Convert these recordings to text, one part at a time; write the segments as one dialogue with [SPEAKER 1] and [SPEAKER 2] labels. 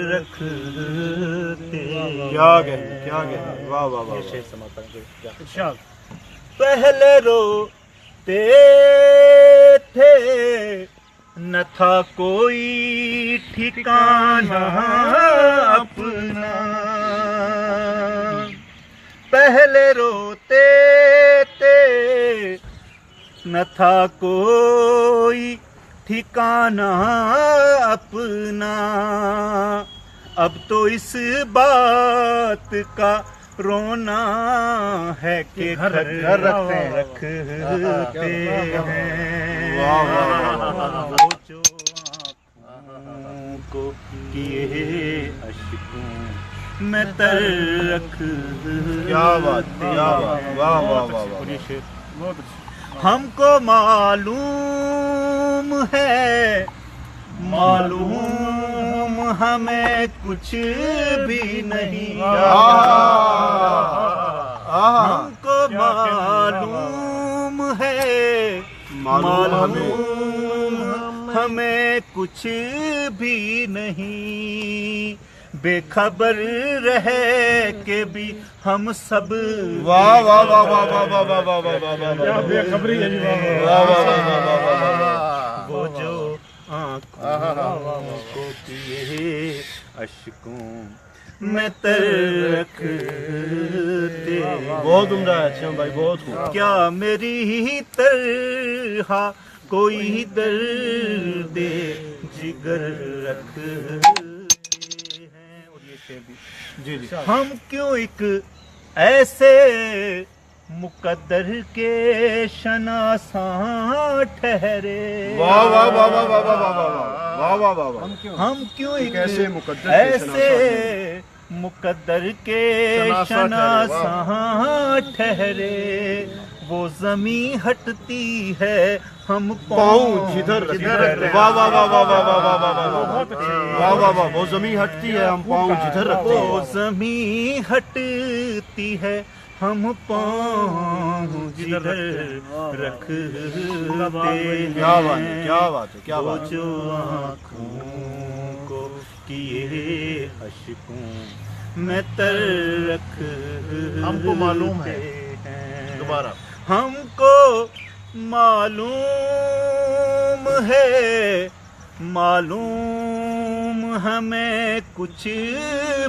[SPEAKER 1] رکھتے
[SPEAKER 2] کیا گئے واہ واہ واہ
[SPEAKER 1] ارشاد پہلے روتے تھے نہ تھا کوئی ٹھکانہ اپنا پہلے روتے تھے نہ تھا کوئی ٹھکانہ اپنا اب تو اس بات کا رونا ہے کہ گھر رکھتے ہیں وہ جو آنکھوں کو کیے اشکوں میں تر رکھتے
[SPEAKER 2] کیا بات واہ واہ واہ واہ
[SPEAKER 1] ہم کو معلوم ہے معلوم ہمیں کچھ بھی نہیں ہم کو معلوم ہے معلوم ہمیں کچھ بھی نہیں بے خبر رہے کہ بھی ہم سب
[SPEAKER 2] واہ واہ واہ واہ واہ واہ واہ واہ واہ
[SPEAKER 3] بے خبری ہے جی
[SPEAKER 1] وہ جو آنکھوں کو کیے اشکوں میں تر رکھتے
[SPEAKER 2] بہت عمدہ ہے شام بھائی بہت خوب
[SPEAKER 1] کیا میری طرح کوئی درد جگر رکھتے ہیں اور یہ شعر بھی
[SPEAKER 2] جی جی
[SPEAKER 1] ہم کیوں ایک ایسے مقدر کے شناساں ٹھہرے
[SPEAKER 2] واہ واہ واہ واہ واہ واہ واہ واہ واہ واہ
[SPEAKER 1] ہم کیوں ایک
[SPEAKER 2] ایسے مقدر
[SPEAKER 1] ایسے مقدر کے شناساں ٹھہرے وہ زمین ہٹتی ہے ہم
[SPEAKER 2] پاؤں جدھر واہ واہ واہ واہ واہ واہ واہ واہ واہ واہ واہ وہ زمین ہٹتی ہے ہم پاؤں جدھر رکھتے ہیں
[SPEAKER 1] وہ زمین ہٹتی ہے ہم پاؤں جدھر رکھتے ہیں
[SPEAKER 2] کیا بات ہے کیا بات ہے کیا
[SPEAKER 1] وہ
[SPEAKER 2] بات ہے
[SPEAKER 1] جو آنکھوں کو کیے اشکوں میں تر رکھتے
[SPEAKER 3] ہم کو معلوم ہے
[SPEAKER 1] ہیں
[SPEAKER 3] دوبارہ
[SPEAKER 1] ہم کو معلوم ہے معلوم ہمیں کچھ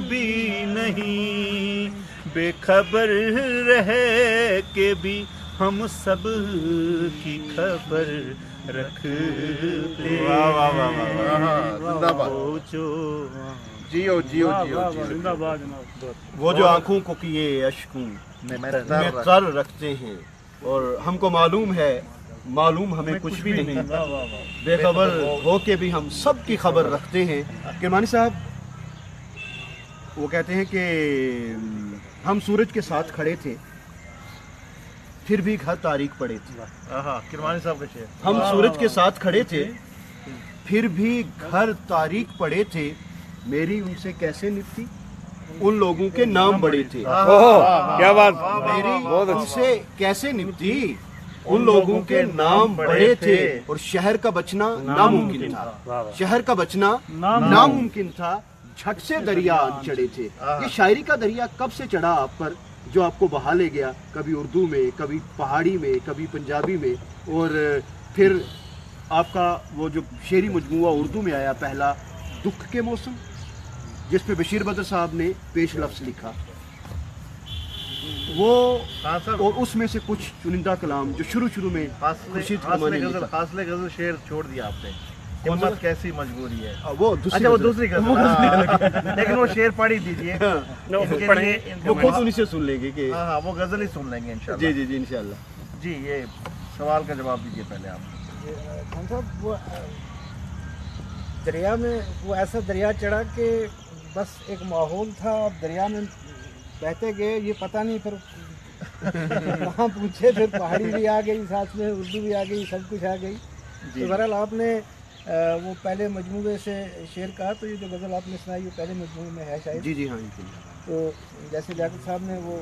[SPEAKER 1] بھی نہیں بے خبر رہے کہ بھی ہم سب کی خبر رکھتے
[SPEAKER 2] واہ واہ واہ
[SPEAKER 3] زندہ باد
[SPEAKER 1] وہ جو
[SPEAKER 2] جیو جیو جیو
[SPEAKER 3] زندہ باد
[SPEAKER 2] وہ جو آنکھوں کو کیے اشکوں میں تر رکھتے ہیں اور ہم کو معلوم ہے معلوم ہمیں کچھ بھی نہیں بے خبر ہو کے بھی ہم سب کی خبر رکھتے ہیں کرمانی صاحب وہ کہتے ہیں کہ ہم سورج کے ساتھ کھڑے تھے پھر بھی گھر تاریک پڑے تھے
[SPEAKER 3] کرمانی صاحب کا شعر
[SPEAKER 2] ہم سورج کے ساتھ کھڑے تھے پھر بھی گھر تاریک پڑے تھے میری ان سے کیسے نبھتی ان لوگوں کے نام بڑے تھے
[SPEAKER 3] کیا بات
[SPEAKER 2] میری ان سے کیسے نبھتی ان لوگوں کے نام بڑے تھے اور شہر کا بچنا ناممکن تھا شہر کا بچنا ناممکن تھا جھٹ سے دریا چڑھے تھے یہ شاعری کا دریا کب سے چڑھا آپ پر جو آپ کو بہا لے گیا کبھی اردو میں کبھی پہاڑی میں کبھی پنجابی میں اور پھر آپ کا وہ جو شعری مجموعہ اردو میں آیا پہلا دکھ کے موسم جس پہ بشیر بدر صاحب نے پیش لفظ لکھا وہ اور اس میں سے کچھ چنندہ کلام جو شروع میں خورشید کمانی نے لکھا
[SPEAKER 3] حاصل غزل شعر چھوڑ دیا آپ نے ہمت کیسی مجبوری ہے
[SPEAKER 2] وہ
[SPEAKER 3] اچھا وہ دوسری غزل لیکن وہ شعر پڑھ ہی دیجیے
[SPEAKER 2] وہ خود انہیں سے سن لیں گے کہ
[SPEAKER 3] ہاں وہ غزل ہی سن لیں گے انشاءاللہ
[SPEAKER 2] جی جی جی انشاءاللہ
[SPEAKER 3] جی یہ سوال کا جواب دیجیے پہلے آپ
[SPEAKER 4] خان صاحب وہ دریا میں وہ ایسا دریا چڑھا کہ بس ایک ماحول تھا اب دریا میں بہتے گئے یہ پتہ نہیں پھر کہاں پوچھے پھر پہاڑی بھی آ گئی ساتھ میں اردو بھی آ گئی سب کچھ آ گئی تو بہرحال آپ نے وہ پہلے مجموعے سے شعر کہا تو یہ جو غزل آپ نے سنائی وہ پہلے مجموعے میں ہے شاید
[SPEAKER 2] جی جی ہاں
[SPEAKER 4] تو جیسے لیاقت صاحب نے وہ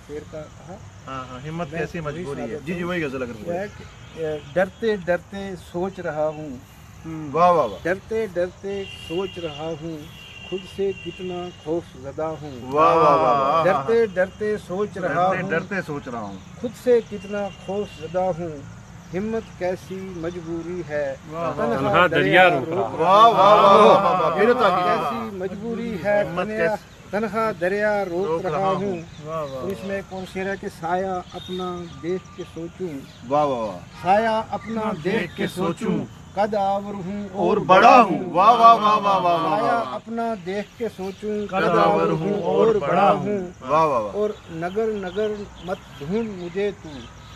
[SPEAKER 4] شعر کا کہا
[SPEAKER 3] ہاں ہمت کیسی مجبوری ہے
[SPEAKER 2] جی جی وہی غزل اگر
[SPEAKER 4] وہ ہے کہ ڈرتے ڈرتے سوچ رہا ہوں
[SPEAKER 2] वाह वाह वाह
[SPEAKER 4] डरते डरते सोच रहा हूँ खुद से कितना खौफ ज़दा हूँ।
[SPEAKER 2] वाह वाह वाह
[SPEAKER 4] डरते डरते सोच रहा
[SPEAKER 3] डरते
[SPEAKER 4] हूँ
[SPEAKER 3] डरते सोच रहा हूँ
[SPEAKER 4] खुद से कितना खौफ ज़दा हूँ। हिम्मत कैसी मजबूरी है तन्हा दरिया रोक रहा हूँ।
[SPEAKER 2] वाह वाह वाह वाह वाह फिर ताकि
[SPEAKER 4] कैसी मजबूरी है तन्हा दरिया रोक रहा हूँ। और इसमें एक और शेर है कि साया अपना देख के सोचूं,
[SPEAKER 2] वाह वाह वाह
[SPEAKER 4] साया अपना देख के सोचूं, कद आवर हूँ
[SPEAKER 2] और बड़ा हूँ। वाह वाह वाह वाह वाह वाह
[SPEAKER 4] साया अपना देख के सोचूं, कद आवर हूँ और बड़ा हूँ।
[SPEAKER 2] वाह वाह वाह
[SPEAKER 4] और नगर नगर मत ढूंढ मुझे तू,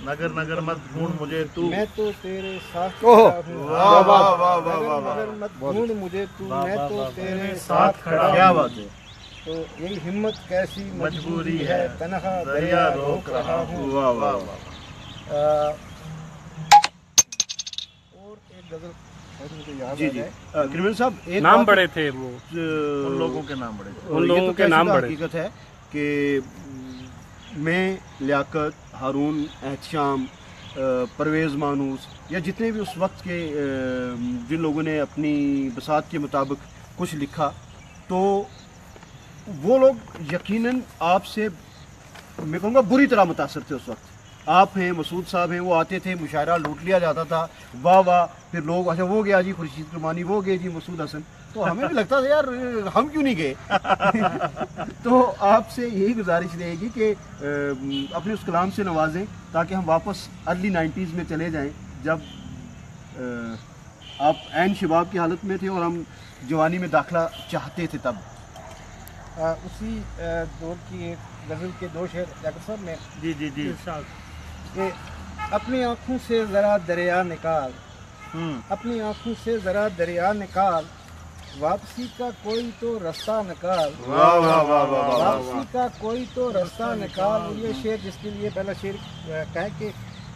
[SPEAKER 3] नगर नगर मत ढूंढ मुझे तू
[SPEAKER 4] मैं तो तेरे साथ
[SPEAKER 2] ओह,
[SPEAKER 4] खड़ा हूँ।
[SPEAKER 2] वाह वाह वाह वाह
[SPEAKER 4] नगर
[SPEAKER 2] वाह
[SPEAKER 4] नगर
[SPEAKER 2] वाह
[SPEAKER 4] मत ढूंढ मुझे तू, मैं तो तेरे साथ खड़ा
[SPEAKER 2] क्या
[SPEAKER 4] हूँ।
[SPEAKER 2] बात है।
[SPEAKER 4] तो यही हिम्मत कैसी
[SPEAKER 3] मजबूरी है
[SPEAKER 4] तन्हा
[SPEAKER 3] दरिया रोक रहा हूँ।
[SPEAKER 2] वाह वाह वाह
[SPEAKER 4] और एक गजल और मुझे याद
[SPEAKER 2] जी
[SPEAKER 4] आ
[SPEAKER 2] जी
[SPEAKER 4] जाए।
[SPEAKER 2] क्रिमिनल साहब एक
[SPEAKER 5] नाम
[SPEAKER 2] बात-
[SPEAKER 5] बड़े थे वो,
[SPEAKER 3] उन लोगों के नाम बड़े
[SPEAKER 2] और
[SPEAKER 5] उन
[SPEAKER 2] ये
[SPEAKER 5] लोगों
[SPEAKER 2] तो
[SPEAKER 5] के
[SPEAKER 2] कैसी
[SPEAKER 5] नाम
[SPEAKER 2] तो
[SPEAKER 5] बड़े।
[SPEAKER 2] हकीकत है कि मैं, लियाकत, हारून, एहतशाम, परवेज़ मानूस या जितने भी उस वक्त के जिन लोगों ने अपनी बसात के मुताबिक कुछ लिखा, तो वो लोग यकीनन आपसे मैं कहूँगा बुरी तरह मुतासर थे उस वक्त। आप हैं, मसूद साहब हैं, वो आते थे, मुशायरा लूट लिया जाता था, वाह वाह, फिर लोग अच्छा वो गया जी खुर्शीद कुरबानी, वो गए जी मसूद हसन, तो हमें भी लगता था यार हम क्यों नहीं गए। तो आपसे यही गुजारिश रहेगी कि अपने उस कलाम से नवाजें ताकि हम वापस अर्ली 90s में चले जाएं, जब आप ऐन शबाब की हालत में थे और हम जवानी में दाखिला चाहते थे तब।
[SPEAKER 4] उसी दौर की एक गजल के दो शेर डॉक्टर साहब ने
[SPEAKER 3] जी जी जी
[SPEAKER 4] कि अपनी आँखों से ज़रा दरिया निकाल, अपनी आँखों से ज़रा दरिया निकाल, वापसी का कोई तो रास्ता निकाल,
[SPEAKER 2] वाह वाह वाह वाह वाह
[SPEAKER 4] वापसी का कोई तो रास्ता निकाल। और ये शेर जिसके लिए पहला शेर कहे कि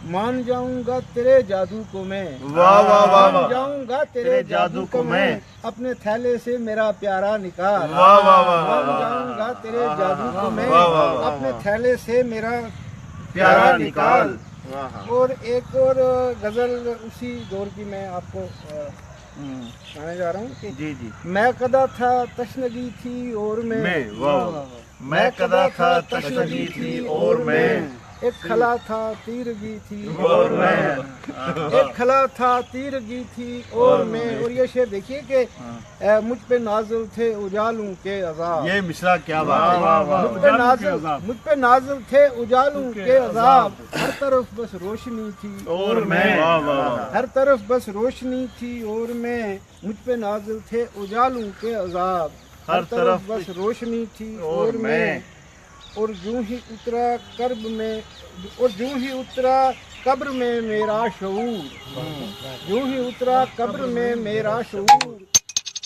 [SPEAKER 4] मान जाऊंगा तेरे जादू को मैं,
[SPEAKER 2] वाह वाह वाह
[SPEAKER 4] मान जाऊंगा तेरे जादू को मैं, अपने थैले से मेरा प्यारा निकाल,
[SPEAKER 2] वाह वाह वाह वाह
[SPEAKER 4] मान जाऊंगा तेरे जादू को मैं,
[SPEAKER 2] वाह वाह वाह
[SPEAKER 4] अपने थैले से मेरा
[SPEAKER 2] प्यारा निकाल।
[SPEAKER 4] और एक और गजल उसी दौर की मैं आपको सुनाने जा रहा हूँ कि
[SPEAKER 3] जी जी
[SPEAKER 4] मैं कदा था तशनगी थी और
[SPEAKER 2] मैं, वाह वाह।
[SPEAKER 3] मैं कदा था तशनगी थी और मैं,
[SPEAKER 4] एक खला था तीरगी थी
[SPEAKER 3] और मैं,
[SPEAKER 4] एक खला था तीरगी थी और मैं। और ये शेर देखिए कि मुझ पे नाज़िल थे उजालूं के अज़ाब,
[SPEAKER 2] ये मिसरा क्या बात है।
[SPEAKER 4] मुझ पे नाज़िल थे उजालूं के अज़ाब, हर तरफ बस रोशनी थी
[SPEAKER 3] और मैं,
[SPEAKER 2] वाह वाह वाह।
[SPEAKER 4] हर तरफ बस रोशनी थी और मैं, मुझ पे नाज़िल थे उजालूं के अज़ाब, हर तरफ बस रोशनी थी और मैं। और यूं ही उतरा कर्ब में, और यूं ही उतरा कब्र में मेरा शऊर, यूं ही उतरा कब्र में मेरा शऊर,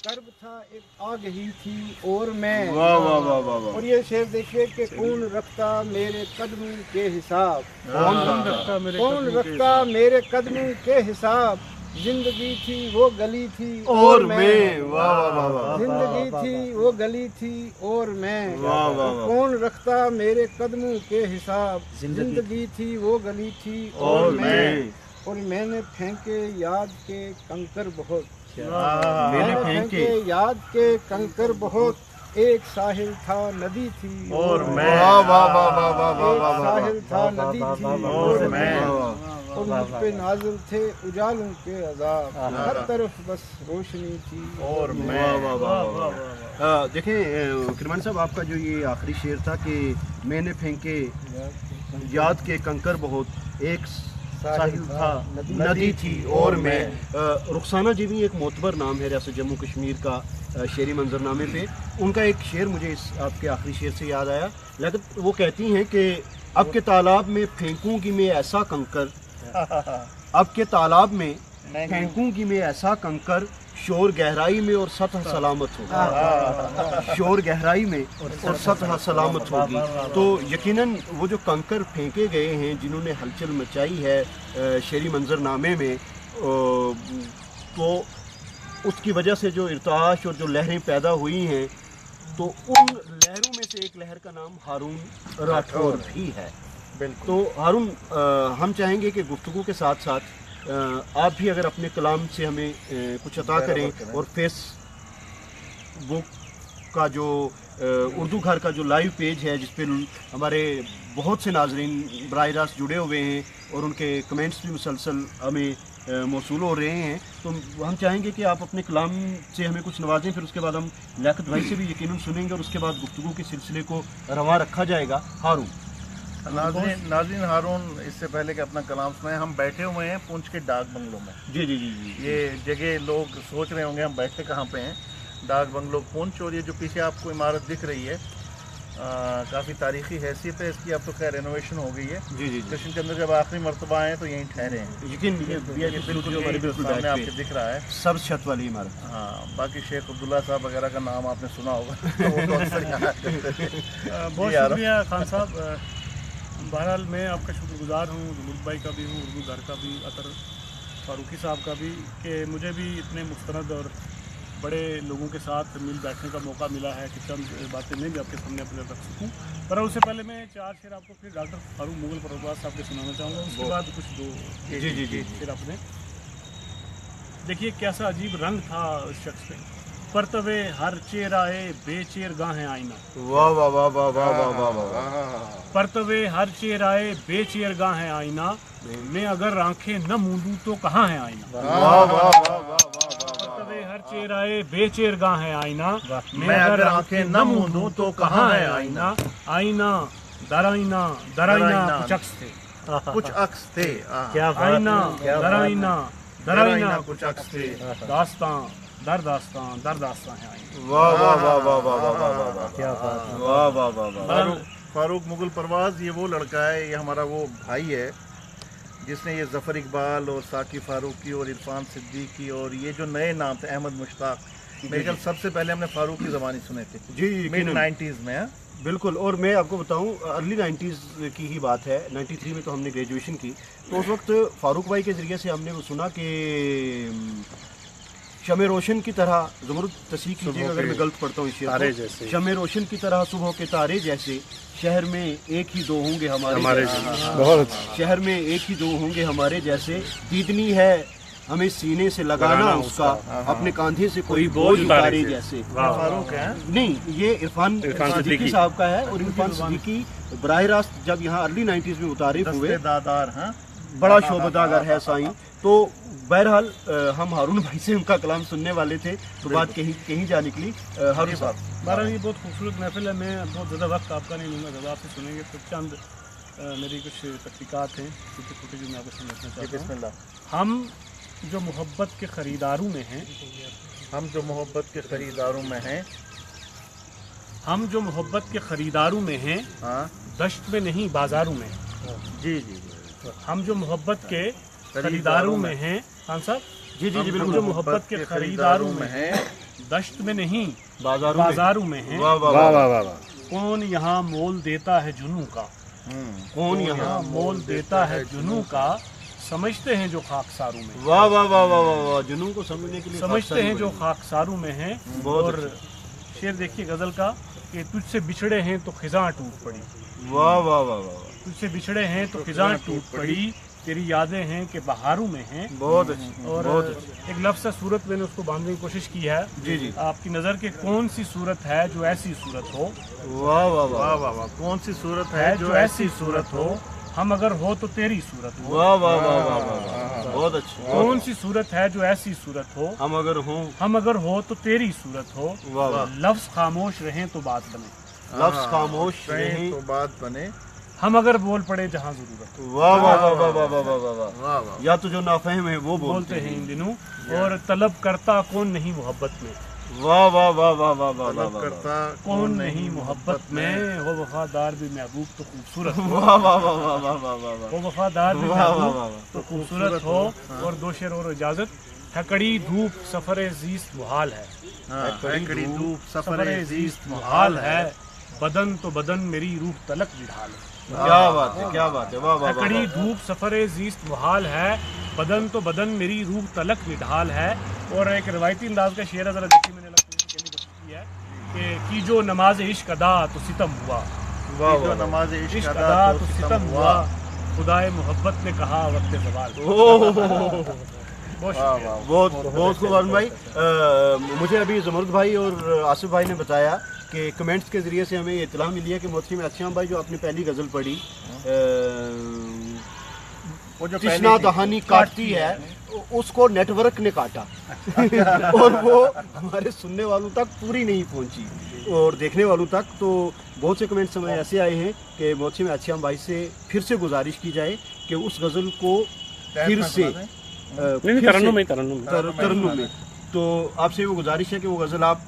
[SPEAKER 4] कर्ब था एक आग ही थी और मैं।
[SPEAKER 2] वाह वाह वाह वाह वाह।
[SPEAKER 4] और ये शेर देखिए कि कौन रखता मेरे कदमों के हिसाब, कौन रखता मेरे कदमों के हिसाब, जिंदगी थी वो गली थी
[SPEAKER 2] और मैं, वाह वाह वाह वाह।
[SPEAKER 4] जिंदगी थी वो गली थी और मैं,
[SPEAKER 2] वाह वाह वाह।
[SPEAKER 4] कौन रखता मेरे कदमों के हिसाब, जिंदगी थी वो गली थी
[SPEAKER 2] और मैं,
[SPEAKER 4] और मैंने फेंके याद के कंकर बहुत,
[SPEAKER 2] मैंने फेंके
[SPEAKER 4] याद के कंकर बहुत, एक साहिल था नदी थी
[SPEAKER 3] और मैं,
[SPEAKER 2] वाह वाह वाह वाह वाह वाह
[SPEAKER 4] एक
[SPEAKER 2] वाह वाह।
[SPEAKER 4] साहिल था नदी थी
[SPEAKER 3] और मैं,
[SPEAKER 4] और मुझ पे नाज़िल थे उजालों के अज़ाब, हर तरफ बस रोशनी थी
[SPEAKER 3] और मैं,
[SPEAKER 2] वाह वाह वाह वाह। देखें किरमान साहब, आपका जो ये आखिरी शेर था कि मैंने फेंके याद के कंकर बहुत, एक साहिल था नदी थी और मैं। रुखसाना जी भी एक मोतबर नाम है रियासत जम्मू कश्मीर का शेरी मंजरनामे पे, उनका एक शेर मुझे इस आपके आखिरी शेर से याद आया। लेकिन वो कहती हैं कि अब के तालाब में फेंकूंगी मैं ऐसा कंकर, अब के तालाब में फेंकूंगी मैं ऐसा कंकर, शोर गहराई में और सतह सलामत होगी, शोर गहराई में और सतह सलामत होगी। तो यकीनन वो जो कंकर फेंके गए हैं जिन्होंने हलचल मचाई है शेरी मंजरनामे में, तो उसकी वजह से जो इर्ताश और जो लहरें पैदा हुई हैं, तो उन लहरों में से एक लहर का नाम हारून राठौर भी है। तो हारून, हम चाहेंगे कि गुफ्तगू के साथ साथ آپ بھی اگر اپنے کلام سے ہمیں کچھ عطا کریں اور فیس بک کا جو اردو گھر کا جو لائیو پیج ہے جس پہ ہمارے بہت سے ناظرین براہ راست جڑے ہوئے ہیں اور ان کے کمنٹس بھی مسلسل ہمیں موصول ہو رہے ہیں، تو ہم چاہیں گے کہ آپ اپنے کلام سے ہمیں کچھ نوازیں، پھر اس کے بعد ہم لیاقت بھائی سے بھی یقیناً سنیں گے اور اس کے بعد گفتگو کے سلسلے کو رواں رکھا جائے گا۔ ہارون
[SPEAKER 3] ناظرین ہارون اس سے پہلے کہ اپنا کلام سنائیں، ہم بیٹھے ہوئے ہیں پونچھ کے ڈاک بنگلوں میں۔
[SPEAKER 2] جی جی جی جی
[SPEAKER 3] یہ جگہ لوگ سوچ رہے ہوں گے ہم بیٹھے کہاں پہ ہیں، ڈاک بنگلو پونچھ، اور یہ جو پیچھے آپ کو عمارت دکھ رہی ہے کافی تاریخی حیثیت ہے اس کی، اب تو خیر رینوویشن ہو گئی ہے۔
[SPEAKER 2] جی جی
[SPEAKER 3] کرشن چندر جب آخری مرتبہ آئے تو یہیں ٹھہرے ہیں،
[SPEAKER 2] یقین بالکل ہمارے بالکل
[SPEAKER 3] سامنے آپ
[SPEAKER 2] بیک
[SPEAKER 3] کے
[SPEAKER 2] پہ
[SPEAKER 3] دکھ رہا ہے۔
[SPEAKER 2] سبز چھت والی عمارت۔
[SPEAKER 3] ہاں، باقی شیخ عبداللہ صاحب وغیرہ کا نام آپ نے سنا ہوگا وہ تو اکثر یہاں آتے ہیں۔
[SPEAKER 5] بہت شکریہ خان صاحب۔ بہرحال میں آپ کا شکر گزار ہوں، ملک بھائی کا بھی ہوں، اردو گھر کا بھی، اطہر فاروقی صاحب کا بھی، کہ مجھے بھی اتنے مستند اور بڑے لوگوں کے ساتھ مل بیٹھنے کا موقع ملا ہے کہ چند باتیں میں بھی آپ کے سامنے اپنے رکھ سکوں۔ پر اس سے پہلے میں 4 شعر آپ کو پھر ڈاکٹر فاروق مغل پروراز صاحب کے سنانا چاہوں گا، اس کے بعد کچھ 2 شعر اپنے۔ دیکھیے کیسا عجیب رنگ تھا اس شخص پہ، پرتوے ہر چہرائے بے چیر گاہیں آئینہ،
[SPEAKER 2] واہ واہ واہ واہ واہ واہ واہ واہ،
[SPEAKER 5] پرتوے ہر چہرائے بے چیر گاہیں آئینہ، میں اگر آنکھیں نہ موندوں تو کہاں ہے آئینہ،
[SPEAKER 2] واہ واہ واہ واہ،
[SPEAKER 5] پرتوے ہر چہرائے بے چیر گاہیں آئینہ،
[SPEAKER 3] میں اگر آنکھیں نہ موندوں تو کہاں ہے آئینہ،
[SPEAKER 5] آئینہ در آئینہ در آئینہ کچھ عکس تھے،
[SPEAKER 3] کچھ عکس تھے،
[SPEAKER 5] آئینہ در آئینہ در آئینہ
[SPEAKER 3] کچھ عکس تھے،
[SPEAKER 5] داستان در داستان در داستان ہے آئینہ۔
[SPEAKER 2] واہ واہ واہ واہ واہ واہ واہ واہ، کیا بات ہے، واہ واہ واہ واہ۔
[SPEAKER 3] فاروق مغل پرواز یہ وہ لڑکا ہے، یہ ہمارا وہ بھائی ہے جس نے یہ ظفر اقبال اور ساقی فاروقی اور عرفان صدیقی اور یہ جو نئے نام تھے، احمد مشتاق، میرے خیال سب سے پہلے ہم نے فاروق کی زبانی سنے تھے
[SPEAKER 2] جی
[SPEAKER 3] مڈ 90s میں۔
[SPEAKER 2] بالکل، اور میں آپ کو بتاؤں ارلی 90s کی ہی بات ہے، 93 میں تو ہم نے گریجویشن کی، تو اس وقت فاروق بھائی کے ذریعے سے ہم نے وہ سنا کہ شمع روشن کی طرح، زمرد تصحیح کیجیے اگر میں غلط پڑھتا ہوں اس شعر کو، شمع روشن کی طرح صبح کے تارے جیسے، شہر میں ایک ہی 2 ہوں گے ہمارے جیسے، شہر میں ایک ہی 2 ہوں گے ہمارے جیسے، دیدنی ہے ہمیں سینے سے لگانا اس کا، اپنے کاندھے سے کوئی بوجھ اتارے جیسے۔
[SPEAKER 3] فاروق ہے
[SPEAKER 2] نہیں، یہ عرفان صدیقی صاحب کا ہے، اور عرفان صدیقی براہ راست جب یہاں ارلی 90s میں متعارف ہوئے،
[SPEAKER 3] دادار، ہاں
[SPEAKER 2] بڑا شعبہ گر ہے سائیں۔ تو بہرحال ہم ہارون بھائی سے ان کا کلام سننے والے تھے، تو بات کہیں جا نکلی۔ ہارون صاحب،
[SPEAKER 5] بہرحال یہ بہت خوبصورت محفل ہے، میں بہت زیادہ وقت آپ کا نہیں لوں گا، جب آپ سے سنیں گے تو چند میری کچھ تحقیقات ہیں چھوٹے چھوٹے جو میں آپ کو سمجھنا چاہتا ہوں۔
[SPEAKER 3] بسم اللہ۔
[SPEAKER 5] ہم جو محبت کے خریداروں میں ہیں،
[SPEAKER 3] ہم جو محبت کے خریداروں میں ہیں،
[SPEAKER 5] ہم جو محبت کے خریداروں میں ہیں،
[SPEAKER 3] ہاں
[SPEAKER 5] دشت میں نہیں بازاروں میں،
[SPEAKER 3] جی جی،
[SPEAKER 5] ہم جو محبت کے خریداروں میں ہیں، خان صاحب
[SPEAKER 2] جی جی جی
[SPEAKER 5] ہم
[SPEAKER 2] بالکل،
[SPEAKER 5] جو محبت کے خریداروں میں ہیں، دشت میں نہیں بازاروں میں ہیں،
[SPEAKER 2] واہ واہ واہ واہ،
[SPEAKER 5] کون یہاں مول دیتا ہے جنوں کا،
[SPEAKER 2] کون یہاں،
[SPEAKER 5] مول دیتا ہے جنوں کا، سمجھتے ہیں جو خاکساروں میں،
[SPEAKER 2] واہ واہ واہ واہ واہ واہ، جنوں کو سمجھنے کے لیے
[SPEAKER 5] سمجھتے ہیں جو خاکساروں میں ہیں۔ اور شعر دیکھیے غزل کا کہ تجھ سے بچھڑے ہیں تو خزاں ٹوٹ پڑی،
[SPEAKER 2] واہ واہ واہ واہ،
[SPEAKER 5] تجھ سے بچھڑے ہیں تو خزاں ٹوٹ پڑی، تیری یادیں ہیں کہ بہاروں میں ہیں۔
[SPEAKER 2] بہت اچھی،
[SPEAKER 5] اور
[SPEAKER 2] بہت اچھی،
[SPEAKER 5] ایک لفظ صورت میں نے اس کو باندھنے کی کوشش کی ہے،
[SPEAKER 2] جی جی،
[SPEAKER 5] آپ کی نظر کے کون سی صورت ہے جو ایسی صورت ہو،
[SPEAKER 2] واہ واہ واہ
[SPEAKER 3] واہ واہ، کون سی صورت
[SPEAKER 5] ہے
[SPEAKER 3] ہے
[SPEAKER 5] جو ایسی صورت ہو، ہم اگر ہو تو تیری صورت ہو،
[SPEAKER 2] واہ واہ واہ واہ واہ، بہت اچھی،
[SPEAKER 5] کون سی صورت ہے جو ایسی صورت ہو،
[SPEAKER 2] ہم اگر ہوں،
[SPEAKER 5] ہم اگر ہو تو تیری صورت ہو،
[SPEAKER 2] واہ واہ،
[SPEAKER 5] لفظ خاموش رہیں تو بات بنے،
[SPEAKER 2] لفظ خاموش رہیں
[SPEAKER 3] تو بات بنے،
[SPEAKER 5] ہم اگر بول پڑے جہاں ضرورت ہو،
[SPEAKER 2] واہ واہ واہ واہ واہ واہ واہ واہ،
[SPEAKER 3] واہ واہ،
[SPEAKER 2] یا تو جو نافہم ہے وہ
[SPEAKER 5] بولتے ہیں ان دنوں، اور طلب کرتا کون نہیں محبت میں،
[SPEAKER 2] واہ واہ واہ واہ واہ واہ
[SPEAKER 3] طلب
[SPEAKER 2] واہ،
[SPEAKER 3] کرتا
[SPEAKER 5] کون نہیں محبت میں، وہ وفادار بھی محبوب تو خوبصورت ہو،
[SPEAKER 2] واہ واہ واہ واہ واہ واہ واہ واہ،
[SPEAKER 5] وہ وفادار بھی
[SPEAKER 2] واہ واہ
[SPEAKER 5] محبوب
[SPEAKER 2] واہ واہ،
[SPEAKER 5] تو خوبصورت ہو۔ اور 2 شعر اور اجازت، ہے کڑی دھوپ سفر زیست محال ہے،
[SPEAKER 3] ہاں، ہے کڑی دھوپ
[SPEAKER 5] سفر زیست محال ہے، بدن تو بدن میری روح تلک بڈھال ہے،
[SPEAKER 2] کیا بات ہے، کیا بات ہے، واہ واہ
[SPEAKER 5] ہے
[SPEAKER 2] واہ،
[SPEAKER 5] کڑی دھوپ سفر زیست محال ہے، بدن تو بدن میری روح تلک بڈھال ہے۔ اور ایک روایتی انداز کا شعر ذرا دیکھیے، میں نے لفظ کہنے کی کوشش کی ہے کہ کی جو نماز عشق ادا تو ستم ہوا،
[SPEAKER 2] واہ
[SPEAKER 3] جو
[SPEAKER 2] واہ،
[SPEAKER 3] نماز
[SPEAKER 5] عشق
[SPEAKER 3] عشق
[SPEAKER 5] ادا تو ستم ہوا، खुदाए मोहब्बत ने कहा वक्त ज़वाल।
[SPEAKER 2] बहुत बहुत खूब अरुण भाई। मुझे अभी जमरुद भाई और आसिफ भाई ने बताया कि कमेंट्स के ज़रिए से हमें इत्तला मिली है कि मोहतरम अच्छा भाई जो आपने पहली गज़ल पढ़ी
[SPEAKER 3] वो जो
[SPEAKER 2] तृष्णा दहानी काटती है, उसको नेटवर्क ने काटा और वो हमारे सुनने वालों तक पूरी नहीं पहुंची और देखने वालों तक। तो बहुत से कमेंट्स हमें ऐसे आए हैं कि मोहतरम अच्छा भाई से फिर से गुजारिश की जाए कि उस गज़ल को फिर से तरन्नुम में, तो आपसे वो गुजारिश है कि वो गज़ल आप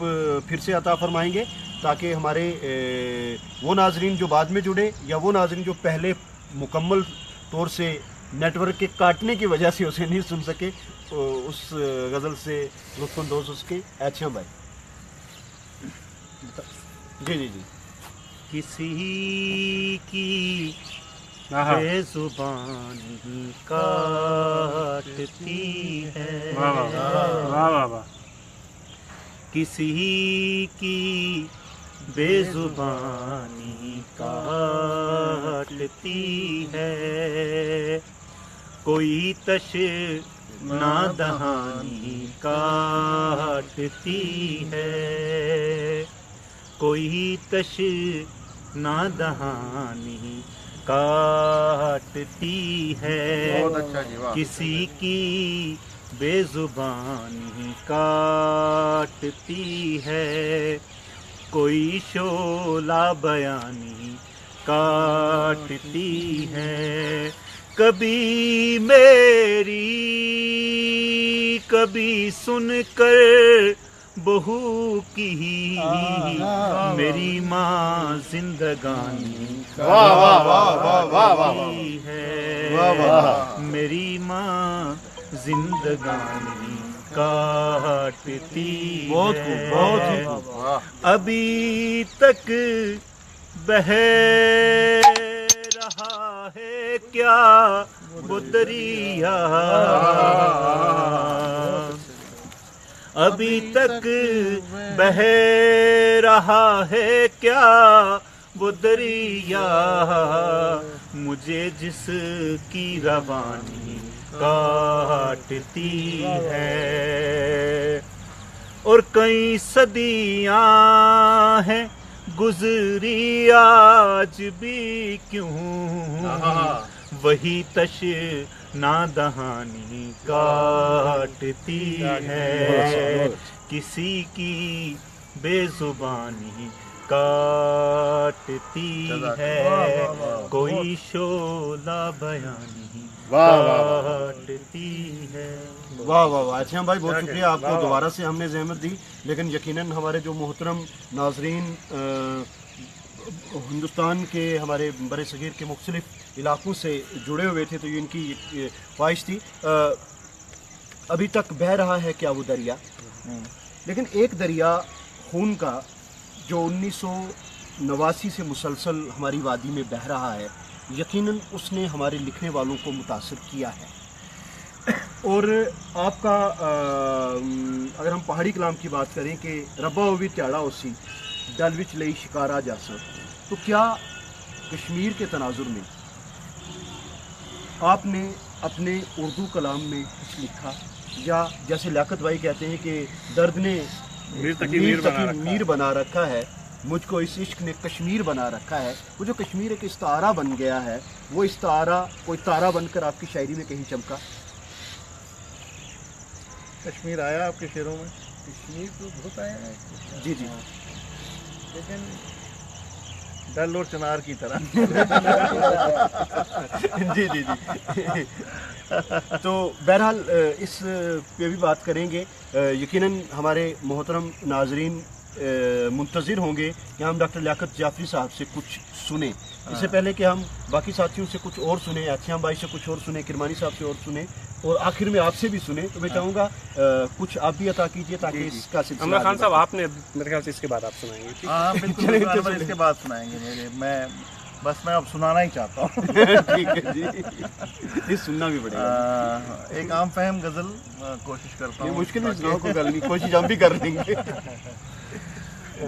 [SPEAKER 2] फिर से अता फरमाएंगे ताकि हमारे वो नाजरीन जो बाद में जुड़े या वो नाजरीन जो पहले मुकम्मल तौर से नेटवर्क के काटने की वजह से उसे नहीं सुन सके, उस गज़ल से लुत्फ़अंदोज़ उसके अच्छा भाई। जी जी जी।
[SPEAKER 1] किसी की बेज़ुबानी काटती है, किसी की बेज़ुबानी काटती है, कोई तशना दहानी काटती है, कोई तशना दहानी काटती है, किसी की बेज़ुबानी काटती है, कोई शोला बयानी काटती है, कभी मेरी कभी सुनकर बहू की मेरी माँ जिंदगानी काटती है, मेरी माँ जिंदगानी काटती है, अभी तक बह रहा है क्या वो दरिया, अभी तक बह रहा है क्या वो दरिया, मुझे जिसकी रवानी काटती है, और कई सदियां हैं गुजरी आज भी क्यों वही तशना दहानी काटती है, किसी की बेजुबानी काटती है, कोई शोला बयानी काटती है।
[SPEAKER 2] वाह वाह वाह। अच्छा भाई बहुत शुक्रिया आपको, दोबारा से हमने जहमत दी, लेकिन यकीनन हमारे जो मोहतरम नाजरीन हिंदुस्तान के हमारे बड़े सगीर के मुख्तलिफ इलाकों से जुड़े हुए थे, तो ये इनकी ख्वाहिश थी। अभी तक बह रहा है क्या वो दरिया, लेकिन एक दरिया खून का जो 1989 से मुसलसल हमारी वादी में बह रहा है, यकीनन उसने हमारे लिखने वालों को मुतासर किया है। और आपका अगर हम पहाड़ी कलाम की बात करें कि रब्बा भी त्याड़ा उसी डल विच लई शिकारा जासा, तो क्या कश्मीर के तनाजुर में आपने अपने उर्दू कलाम में कुछ लिखा, या जैसे लियाकत भाई कहते हैं कि दर्द ने मीर बना रखा है, मुझको इस इश्क ने कश्मीर बना रखा है, वो जो कश्मीर एक इस्तारा बन गया है, वो इस्तारा कोई तारा बनकर आपकी शायरी में कहीं चमका?
[SPEAKER 3] कश्मीर आया आपके शेरों में?
[SPEAKER 4] कश्मीर तो बहुत आया है
[SPEAKER 2] जी जी,
[SPEAKER 4] लेकिन
[SPEAKER 3] डल और चनार की तरह।
[SPEAKER 2] जी जी जी। तो बहरहाल इस पे भी बात करेंगे। यकीनन हमारे मोहतरम नाजरीन मुंतज़िर होंगे कि हम डॉक्टर लियाकत जाफरी साहब से कुछ सुने। इससे पहले कि हम बाकी साथियों से कुछ और सुने, अच्छा भाई से कुछ और सुने, किरमानी साहब से और सुने, और आखिर में आपसे भी सुने, तो मैं चाहूँगा कुछ आप भी अता कीजिए ताकि इसका सिलसिला।
[SPEAKER 5] खान साहब आपने मेरे ख्याल से इसके बाद आप सुनाएंगे।
[SPEAKER 3] हाँ बिल्कुल, इसके बाद सुनाएंगे मेरे, मैं अब सुनाना ही चाहता हूँ।
[SPEAKER 2] ठीक है जी, ये सुनना भी पड़ेगा।
[SPEAKER 3] एक आम फहम गज़ल कोशिश करता हूँ।
[SPEAKER 2] मुश्किल में सुनाओ, कोई गल नहीं, कोशिश हम भी कर लेंगे।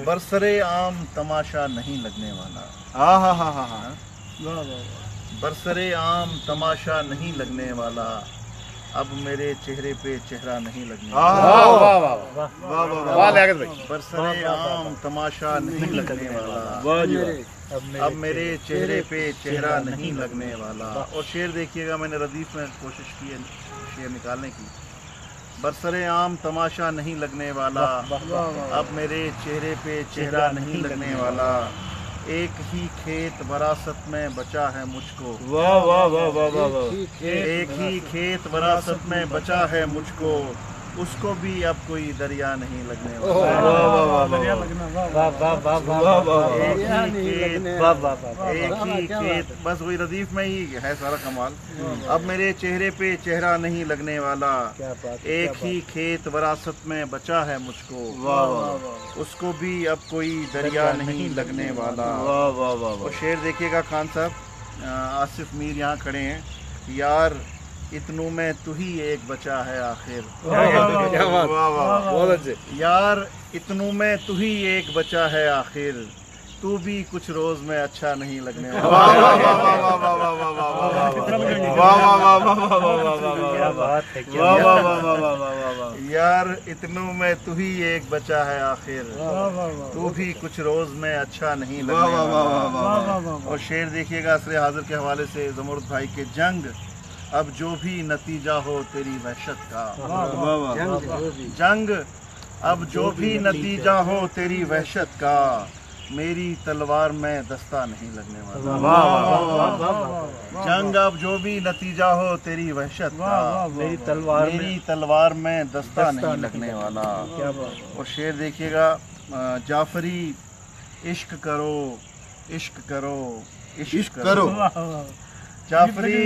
[SPEAKER 3] बरसरे आम तमाशा नहीं लगने वाला,
[SPEAKER 2] हाँ हाँ हाँ हाँ हाँ,
[SPEAKER 3] बरसरे आम तमाशा नहीं लगने वाला, अब मेरे चेहरे पे चेहरा नहीं लगने बरसरे आम तमाशा नहीं लगने वाला, अब मेरे चेहरे पे चेहरा नहीं लगने वाला। और शेर देखिएगा, मैंने रदीफ में कोशिश की है शेर निकालने की। बरसरे आम तमाशा नहीं लगने वाला, अब मेरे चेहरे पे चेहरा नहीं लगने वाला, एक ही खेत विरासत में बचा है मुझको,
[SPEAKER 2] वाह वाह वाह वाह वाह वाह।
[SPEAKER 3] एक ही खेत विरासत में बचा है मुझको, उसको भी अब कोई दरिया नहीं लगने वाला।
[SPEAKER 5] दरिया लगना,
[SPEAKER 3] एक ही खेत, बस वही रदीफ में ही है सारा कमाल। अब मेरे चेहरे पे चेहरा नहीं लगने वाला, एक ही खेत विरासत में बचा है मुझको, उसको भी अब कोई दरिया नहीं लगने वाला। और शेर देखिएगा खान साहब, आसिफ मीर यहाँ खड़े हैं। यार इतनों में तू ही एक बचा है आखिर,
[SPEAKER 2] बहुत अच्छे।
[SPEAKER 3] यार इतनों में तू ही एक बचा है आखिर, तू भी कुछ रोज में अच्छा नहीं लगने यार इतनों में तू ही एक बचा है आखिर, तू भी कुछ रोज में अच्छा नहीं लगने वाला। और शेर देखिएगा असरे हाजिर के हवाले से ज़मरुद भाई के, जंग अब जो भी नतीजा हो तेरी वहशत का, जंग अब जो भी नतीजा हो तेरी वहशत का, मेरी तलवार में दस्ता नहीं लगने वाला। जंग अब जो भी नतीजा हो तेरी वहशत का, मेरी तलवार में दस्ता नहीं लगने वाला। और शेर देखिएगा, जाफरी इश्क करो इश्क करो इश्क करो, जाफरी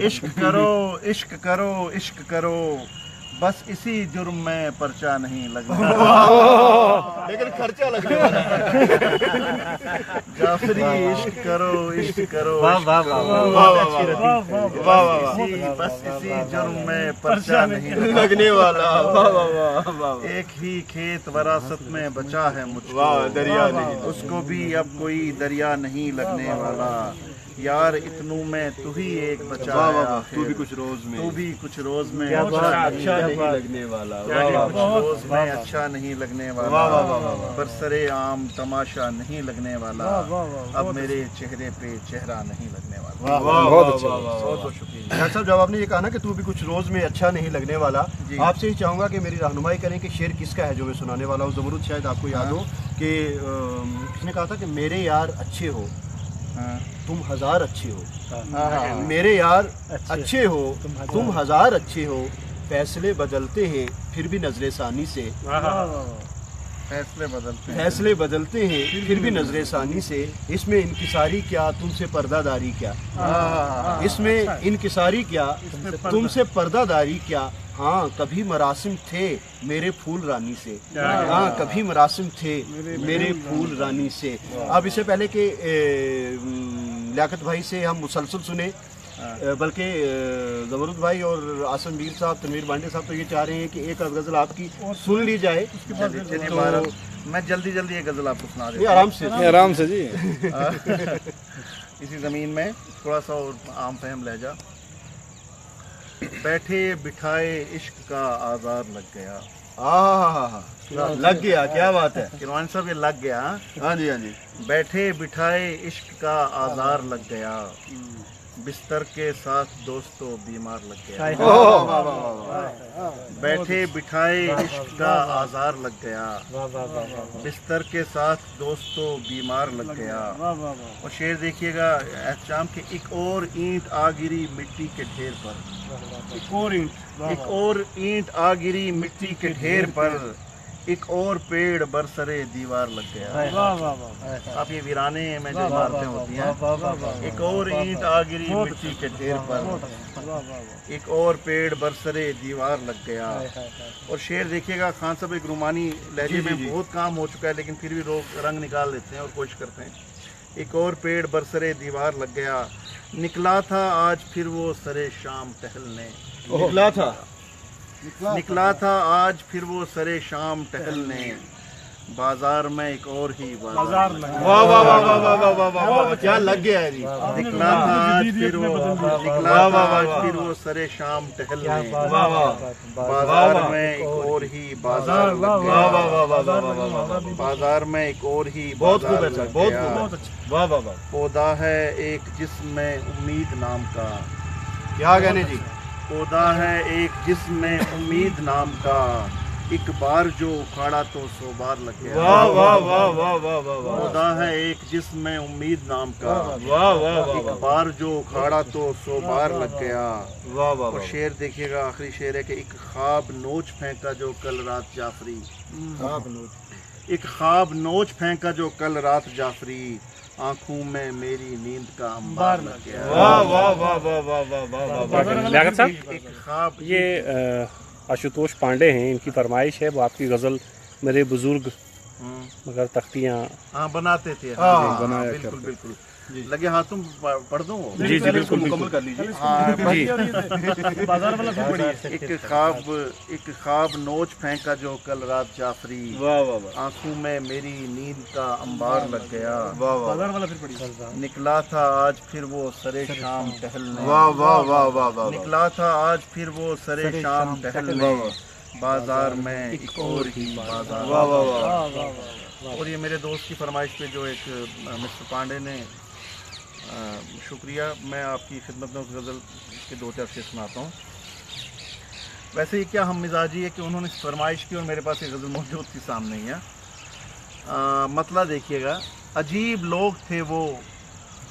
[SPEAKER 3] इश्क करो इश्क करो इश्क करो, बस इसी जुर्म में पर्चा नहीं लगने वाला,
[SPEAKER 2] लेकिन खर्चा लगने वाला।
[SPEAKER 3] जाफरी इश्क करो इश्क करो, बस इसी जुर्म में पर्चा नहीं
[SPEAKER 2] लगने वाला।
[SPEAKER 3] एक ही खेत विरासत में बचा है मुझको,
[SPEAKER 2] दरिया नहीं,
[SPEAKER 3] उसको भी अब कोई दरिया नहीं लगने वाला। यार इतनों में तू ही एक बचा है आखिर,
[SPEAKER 2] तू भी कुछ रोज में,
[SPEAKER 3] तू भी कुछ रोज में
[SPEAKER 2] अच्छा नहीं लगने वाला।
[SPEAKER 3] कुछ रोज में अच्छा नहीं लगने वाला, बरसरे आम तमाशा नहीं लगने वाला, अब मेरे चेहरे पे चेहरा नहीं लगने वाला।
[SPEAKER 2] बहुत अच्छा,
[SPEAKER 3] बहुत शुक्रिया।
[SPEAKER 2] डॉक्टर साहब, जब आपने ये कहा ना कि तू भी कुछ रोज में अच्छा नहीं लगने वाला, आपसे ही चाहूंगा कि मेरी रहनुमाई करें कि शेर किसका है जो मैं सुनाने वाला हूँ। ज़मरुद, शायद आपको याद हो कि किसने कहा था कि मेरे यार अच्छे हो तुम हजार अच्छे हो, मेरे यार अच्छे हो तुम हजार अच्छे हो, फैसले बदलते हैं फिर भी नजरे सानी से, फैसले बदलते हैं फिर भी नजरे सानी से, इसमें इनकिसारी क्या तुमसे पर्दादारी क्या, इसमें इनकिसारी क्या तुमसे पर्दादारी क्या, हाँ कभी मरासिम थे मेरे फूल रानी से, हाँ कभी मरासिम थे मेरे फूल रानी से। अब इससे पहले कि लियाकत भाई से हम मुसलसल सुने, बल्कि ज़मरुद भाई और आसम मीर साहब, तनवीर बांडे साहब तो ये चाह रहे हैं कि एक गज़ल आपकी सुन ली जाए।
[SPEAKER 3] तो मैं जल्दी जल्दी एक गज़ल आपको सुना देता हूं।
[SPEAKER 2] आराम से जी।
[SPEAKER 3] इसी ज़मीन में थोड़ा सा और आम फहम लहजा। बैठे बिठाए इश्क का आज़ार लग गया,
[SPEAKER 2] लग गया, क्या बात है
[SPEAKER 3] किरवान साहब, ये लग गया।
[SPEAKER 2] हाँ जी, हाँ जी।
[SPEAKER 3] बैठे बिठाए इश्क का आज़ार लग गया, बिस्तर के साथ दोस्तों बीमार लग गया, बैठे बिठाए इश्क का आज़ार लग गया, बिस्तर के साथ दोस्तों बीमार लग गया। और शेर देखिएगा एहतशाम के, एक और ईंट आ गिरी मिट्टी के ढेर पर, एक और ईंट आ गिरी मिट्टी के ढेर पर, एक और पेड़ बरसरे दीवार लग गया। आप ये वीराने में जो इमारतें होती हैं, एक और ईंट आ गिरी मिट्टी के ढेर पर, एक और पेड़ बरसरे दीवार लग गया। और शेर देखिएगा खान साहब, एक रूमानी लहजे में बहुत काम हो चुका है लेकिन फिर भी लोग रंग निकाल लेते हैं और कोशिश करते हैं। एक और पेड़ बरसरे दीवार लग गया, निकला था आज फिर वो सरे शाम टहलने, निकला था आज फिर वो सरे शाम टहलने, बाजार में एक और ही
[SPEAKER 5] बाजार
[SPEAKER 3] बाजार
[SPEAKER 5] लगा
[SPEAKER 2] वाह वाह वाह वाह वाह वाह वाह वाह वाह, क्या लग गया है जी।
[SPEAKER 3] निकला था आज फिर वो निकला था आज फिर वो सरे शाम टहलने
[SPEAKER 2] वाह वाह
[SPEAKER 3] बाजार में एक और ही बाजार लग
[SPEAKER 2] वाह
[SPEAKER 3] गया
[SPEAKER 2] वाह वाह वाह वाह वाह वाह वाह,
[SPEAKER 3] बाजार में एक और ही
[SPEAKER 2] बहुत खूब है
[SPEAKER 3] बाजार
[SPEAKER 2] सर,
[SPEAKER 3] लग
[SPEAKER 2] बहुत
[SPEAKER 3] गया।
[SPEAKER 2] खूब
[SPEAKER 5] बहुत अच्छा
[SPEAKER 2] वाह वाह वाह,
[SPEAKER 3] पौधा है एक जिसमें उम्मीद नाम का
[SPEAKER 2] क्या कहने जी।
[SPEAKER 3] पौधा है एक जिसमें उम्मीद नाम का एक बार जो उखाड़ा तो 100 बार लग गया।
[SPEAKER 2] वाह वाह वाह वाह वाह वाह वाह
[SPEAKER 3] पौधा है एक जिसमें उम्मीद नाम का
[SPEAKER 2] वाह वाह वाह
[SPEAKER 3] एक बार जो उखाड़ा तो 100 बार लग गया।
[SPEAKER 2] वाह वाह
[SPEAKER 3] और
[SPEAKER 2] वाह,
[SPEAKER 3] शेर देखिएगा, आखिरी शेर है कि एक ख्वाब नोच फेंका जो कल रात जाफरी, एक ख्वाब नोच फेंका जो कल रात जाफरी, आंखों में मेरी नींद का अंबार लग गया।
[SPEAKER 2] वाह वाह वाह वाह वाह वाह वाह वाह,
[SPEAKER 6] लियाकत साहब,
[SPEAKER 3] एक ख्वाब
[SPEAKER 6] ये आशुतोष पांडे हैं, इनकी फरमाइश है वो आपकी गज़ल मेरे बुजुर्ग मगर तख्तियाँ
[SPEAKER 3] हाँ बनाते थे।
[SPEAKER 2] हाँ,
[SPEAKER 3] हाँ,
[SPEAKER 6] बनाया
[SPEAKER 3] बिल्कुल
[SPEAKER 6] करते।
[SPEAKER 3] बिल्कुल लगे हाथों पढ़ दूँ।
[SPEAKER 6] जी जी बिल्कुल
[SPEAKER 2] मुकम्मल
[SPEAKER 6] बिल्कुल
[SPEAKER 2] कर लीजिए।
[SPEAKER 3] हाँ,
[SPEAKER 6] जी
[SPEAKER 5] बाजार वाला भी बड़ी है
[SPEAKER 3] एक ख्वाब नोच फेंका जो कल रात जाफरी,
[SPEAKER 2] वाह वाह वाह
[SPEAKER 3] आंखों में मेरी नींद का अंबार लग गया।
[SPEAKER 2] वाह वाह
[SPEAKER 5] बाजार वाला फिर बड़ी है
[SPEAKER 3] निकला था आज फिर वो सरे शाम टहलने,
[SPEAKER 2] वाह वाह वाह वाह वाह,
[SPEAKER 3] निकला था आज फिर वो सरे शाम टहलने, बाजार में एक और ही बाजार।
[SPEAKER 2] वाह वाह वाह,
[SPEAKER 3] और ये मेरे दोस्त की फरमाइश पे जो एक मिस्टर पांडे ने शुक्रिया, मैं आपकी खिदमत में उस गज़ल के 2-4 शेर सुनाता हूँ। वैसे ही क्या हम मिजाजी है कि उन्होंने फरमाइश की और मेरे पास ये गज़ल मौजूद थी सामने ही है। मतला देखिएगा, अजीब लोग थे वो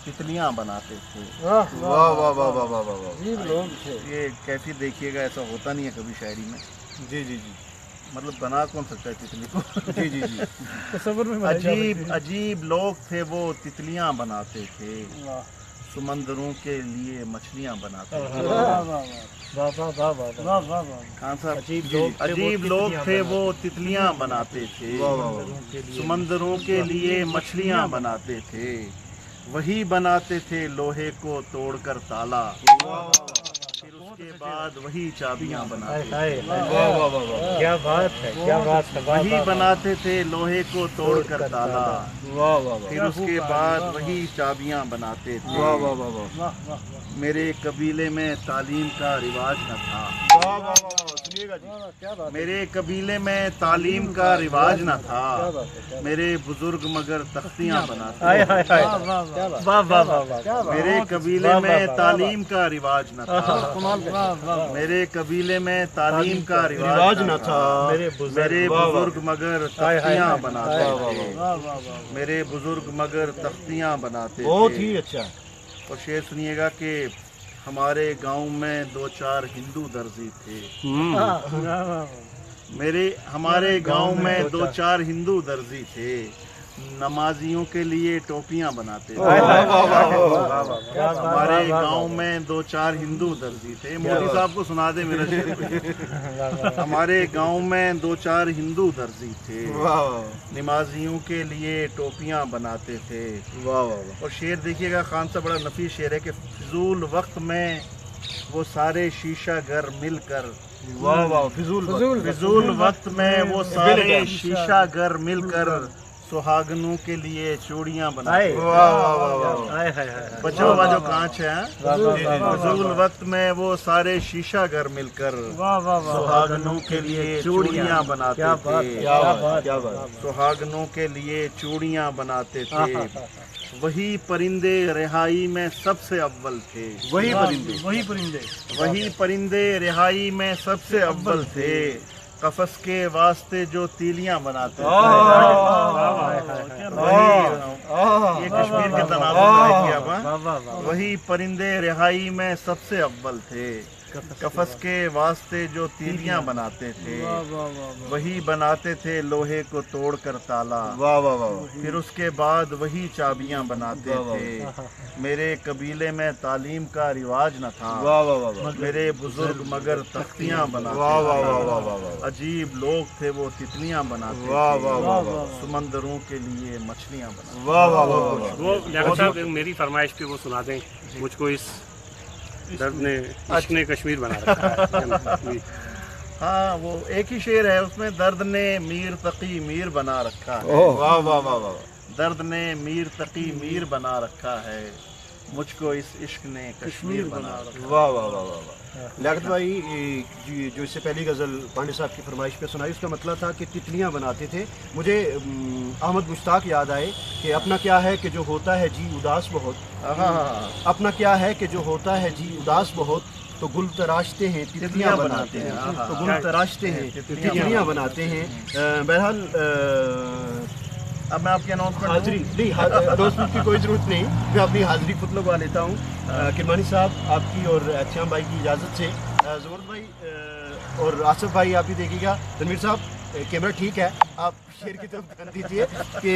[SPEAKER 3] तितलियाँ बनाते थे।
[SPEAKER 4] वाह
[SPEAKER 2] वाह वाह वाह वाह वाह वाह,
[SPEAKER 4] अजीब लोग थे।
[SPEAKER 3] ये कैफियत देखिएगा, ऐसा होता नहीं है कभी शायरी में।
[SPEAKER 2] जी जी जी
[SPEAKER 3] मतलब बना कौन सकता है तितली को।
[SPEAKER 2] जी जी जी,
[SPEAKER 5] तसव्वुर में बनाई जा
[SPEAKER 3] अजीब
[SPEAKER 5] सकती
[SPEAKER 3] अजीब लोग थे वो तितलियाँ बनाते थे,
[SPEAKER 5] है। वाह
[SPEAKER 3] समंदरों के लिए मछलियाँ बनाते थे।
[SPEAKER 4] वाह वाह वाह वाह वाह वाह वाह वाह वाह।
[SPEAKER 3] खान साहब, अजीब लोग थे वो तितलियाँ बनाते थे,
[SPEAKER 2] वाह वाह वाह,
[SPEAKER 3] समंदरों के लिए मछलियाँ बनाते थे, वही बनाते थे लोहे को तोड़कर ताला, फिर उसके बाद वही चाबियाँ बनाते थे।
[SPEAKER 2] वाह वाह वाह वाह,
[SPEAKER 1] क्या बात है, क्या बात है, वाह,
[SPEAKER 3] वही
[SPEAKER 1] वाह,
[SPEAKER 3] बनाते थे लोहे को तोड़कर ताला,
[SPEAKER 2] वाह वाह वाह,
[SPEAKER 3] फिर उसके बाद वही चाबियाँ बनाते थे।
[SPEAKER 2] वाह वाह वाह वाह,
[SPEAKER 4] वाह वाह
[SPEAKER 3] मेरे कबीले में तालीम का रिवाज न था,
[SPEAKER 2] वाह वाह वाह, सुनिएगा जी।
[SPEAKER 4] वाह, क्या बात
[SPEAKER 3] मेरे कबीले में तालीम का रिवाज न था,
[SPEAKER 4] है।
[SPEAKER 3] मेरे बुजुर्ग मगर तख्तियाँ बनाते
[SPEAKER 1] हाय
[SPEAKER 3] थे।
[SPEAKER 1] हाय हाय,
[SPEAKER 4] वाह वाह वाह वाह
[SPEAKER 1] वाह वाह वाह वाह,
[SPEAKER 4] क्या बात
[SPEAKER 3] मेरे कबीले में तालीम का रिवाज न था,
[SPEAKER 4] वाह वाह
[SPEAKER 3] मेरे कबीले में तालीम का
[SPEAKER 2] रिवाज न था,
[SPEAKER 1] मेरे बुजुर्ग,
[SPEAKER 3] मेरे बुजुर्ग मगर तख्तियाँ बनाते
[SPEAKER 2] वाह, वाह,
[SPEAKER 3] थे,
[SPEAKER 4] वाह वाह वाह
[SPEAKER 3] मेरे बुजुर्ग मगर तख्तियाँ बनाते
[SPEAKER 2] बहुत
[SPEAKER 3] थे।
[SPEAKER 2] ही अच्छा।
[SPEAKER 3] और शेर सुनिएगा कि हमारे गांव में 2-4 हिंदू दर्जी थे,
[SPEAKER 4] वाह वाह
[SPEAKER 3] हमारे गांव में 2-4 हिंदू दर्जी थे, नमाजियों के लिए टोपियां बनाते थे।
[SPEAKER 2] वाह वाह वाह वाह वाह,
[SPEAKER 3] हमारे गांव में 2-4 हिंदू दर्जी थे। मोदी साहब को सुना दे मेरा शेर। हमारे गांव में 2-4 हिंदू दर्जी थे,
[SPEAKER 2] वाह वाह
[SPEAKER 3] नमाजियों के लिए टोपियां बनाते थे।
[SPEAKER 2] वाह वाह,
[SPEAKER 3] और शेर देखिएगा खान साहब, बड़ा नफीस शेर है कि फिजूल वक्त में वो सारे शीशा घर मिलकर,
[SPEAKER 2] वाह वाह, फिजूल
[SPEAKER 3] फिजूल वक्त में वो सारे शीशा घर मिलकर सुहागनों के लिए चूड़ियां बनाते।
[SPEAKER 2] वाह वाह वाह वाह,
[SPEAKER 1] हाय हाय हाय,
[SPEAKER 3] बचा हुआ जो कांच है, फिजूल वक्त में वो सारे शीशा घर मिलकर
[SPEAKER 4] वाह वाह वाह
[SPEAKER 3] सुहागनों के लिए चूड़ियां बनाते थे।
[SPEAKER 2] क्या बात, क्या बात।
[SPEAKER 3] सुहागनों के लिए चूड़ियां बनाते थे, वही परिंदे रिहाई में सबसे अव्वल थे,
[SPEAKER 2] वही परिंदे,
[SPEAKER 5] वही परिंदे
[SPEAKER 3] वही परिंदे रिहाई में सबसे अव्वल थे, कफस के वास्ते जो तीलियां बनाते थे। ये कश्मीर के तनाज़ुर है किया हुआ। वही परिंदे रिहाई में सबसे अव्वल थे, कफस के वास्ते जो तीलियां बनाते थे, वही बनाते थे लोहे को तोड़कर ताला,
[SPEAKER 2] वाह वाह वाह,
[SPEAKER 3] फिर उसके बाद वही चाबियां बनाते थे। मेरे कबीले में तालीम का रिवाज न था,
[SPEAKER 2] वाह वाह वाह,
[SPEAKER 3] मेरे बुजुर्ग मगर तख्तियां बनाते
[SPEAKER 2] वाह वाह
[SPEAKER 3] थे।
[SPEAKER 2] वाह वाह वाह वाह,
[SPEAKER 3] अजीब लोग थे वो तितलियां बनाते
[SPEAKER 2] वाह
[SPEAKER 3] थे,
[SPEAKER 2] वाह वाह वाह,
[SPEAKER 3] समंदरों के लिए मछलियां बनाते
[SPEAKER 2] वाह वाह वाह वाह,
[SPEAKER 6] वो लियाकत साहब मेरी फरमाइश पे वो सुना दें, मुझको इस दर्द ने इश्क ने कश्मीर बना रखा है।
[SPEAKER 3] हाँ वो एक ही शेर है उसमें, दर्द ने मीर तकी मीर बना रखा है,
[SPEAKER 2] वाह वाह वाह वाह,
[SPEAKER 3] दर्द ने मीर तकी मीर बना रखा है, मुझको इस इश्क ने कश्मीर बना रखा।
[SPEAKER 2] वाह वाह वाह वाह वाह। लियाकत भाई, जो इससे पहली गज़ल पांडे साहब की फरमाइश पे सुनाई, उसका मतलब था कि तितलियां बनाते थे। मुझे अहमद मुश्ताक याद आए कि अपना क्या है कि जो होता है जी उदास बहुत, अपना क्या है कि जो होता है जी उदास बहुत, तो गुल तराशते हैं तितलियां बनाते हैं, तो गुल तराशते हैं तितलियां बनाते हैं। बहरहाल
[SPEAKER 3] अब मैं आपकी अनाउंसमेंट
[SPEAKER 2] हाजिरी नहीं, अनाउंसमेंट की कोई ज़रूरत नहीं, मैं अपनी हाजिरी खुद लगवा लेता हूँ। किरमानी साहब आपकी और श्याम भाई की इजाज़त से, ज़ुमर भाई और आसिफ भाई आप भी देखिएगा। तनवीर साहब कैमरा ठीक है, आप शेर की तरफ ध्यान दीजिए कि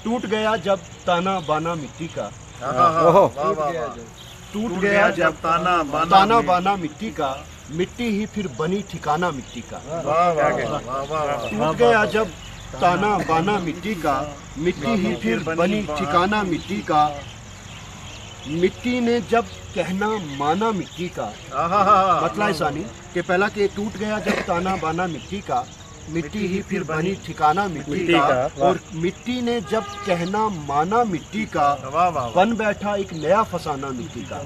[SPEAKER 2] टूट गया जब ताना बाना मिट्टी का, टूट गया जब ताना बाना मिट्टी का, मिट्टी ही फिर बनी ठिकाना मिट्टी का। टूट गया जब ताना बाना मिट्टी का, मिट्टी ही फिर बनी ठिकाना मिट्टी का, मिट्टी ने जब कहना माना मिट्टी का। मतलब सानी कि पहला के टूट गया जब ताना बाना मिट्टी का, मिट्टी ही फिर बनी ठिकाना मिट्टी का, और मिट्टी ने जब कहना माना मिट्टी का, बन बैठा एक नया फसाना मिट्टी का।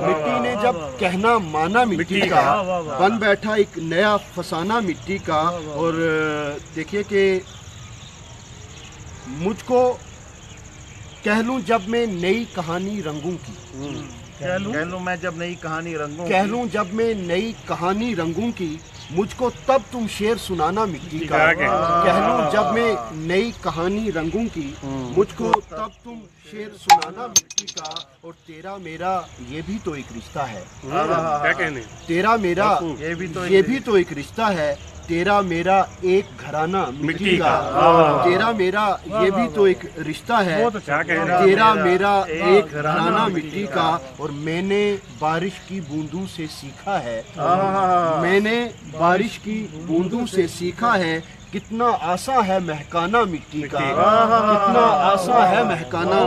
[SPEAKER 2] मिट्टी ने जब कहना माना मिट्टी का, बन बैठा एक नया फसाना मिट्टी का। और देखिए कि मुझको कह लूं जब मैं नई कहानी रंगों की,
[SPEAKER 3] कह लूं मैं जब नई कहानी रंगों
[SPEAKER 2] कह लूं जब मैं नई कहानी रंगों की, मुझको तब तुम शेर सुनाना मिट्टी का। कह लूं जब मैं नई कहानी रंगों की, मुझको तब तुम शेर सुनाना मिट्टी का। और तेरा मेरा ये भी तो एक रिश्ता है,
[SPEAKER 6] क्या कहने,
[SPEAKER 2] तेरा मेरा
[SPEAKER 3] ये भी तो
[SPEAKER 2] एक रिश्ता है, तेरा मेरा एक घराना मिट्टी का। तेरा मेरा ये भी तो एक रिश्ता है, तेरा मेरा एक घराना मिट्टी का। और मैंने बारिश की बूंदों से सीखा है, मैंने बारिश की बूंदों से सीखा है, कितना आसा है महकाना मिट्टी का, कितना आसा है महकाना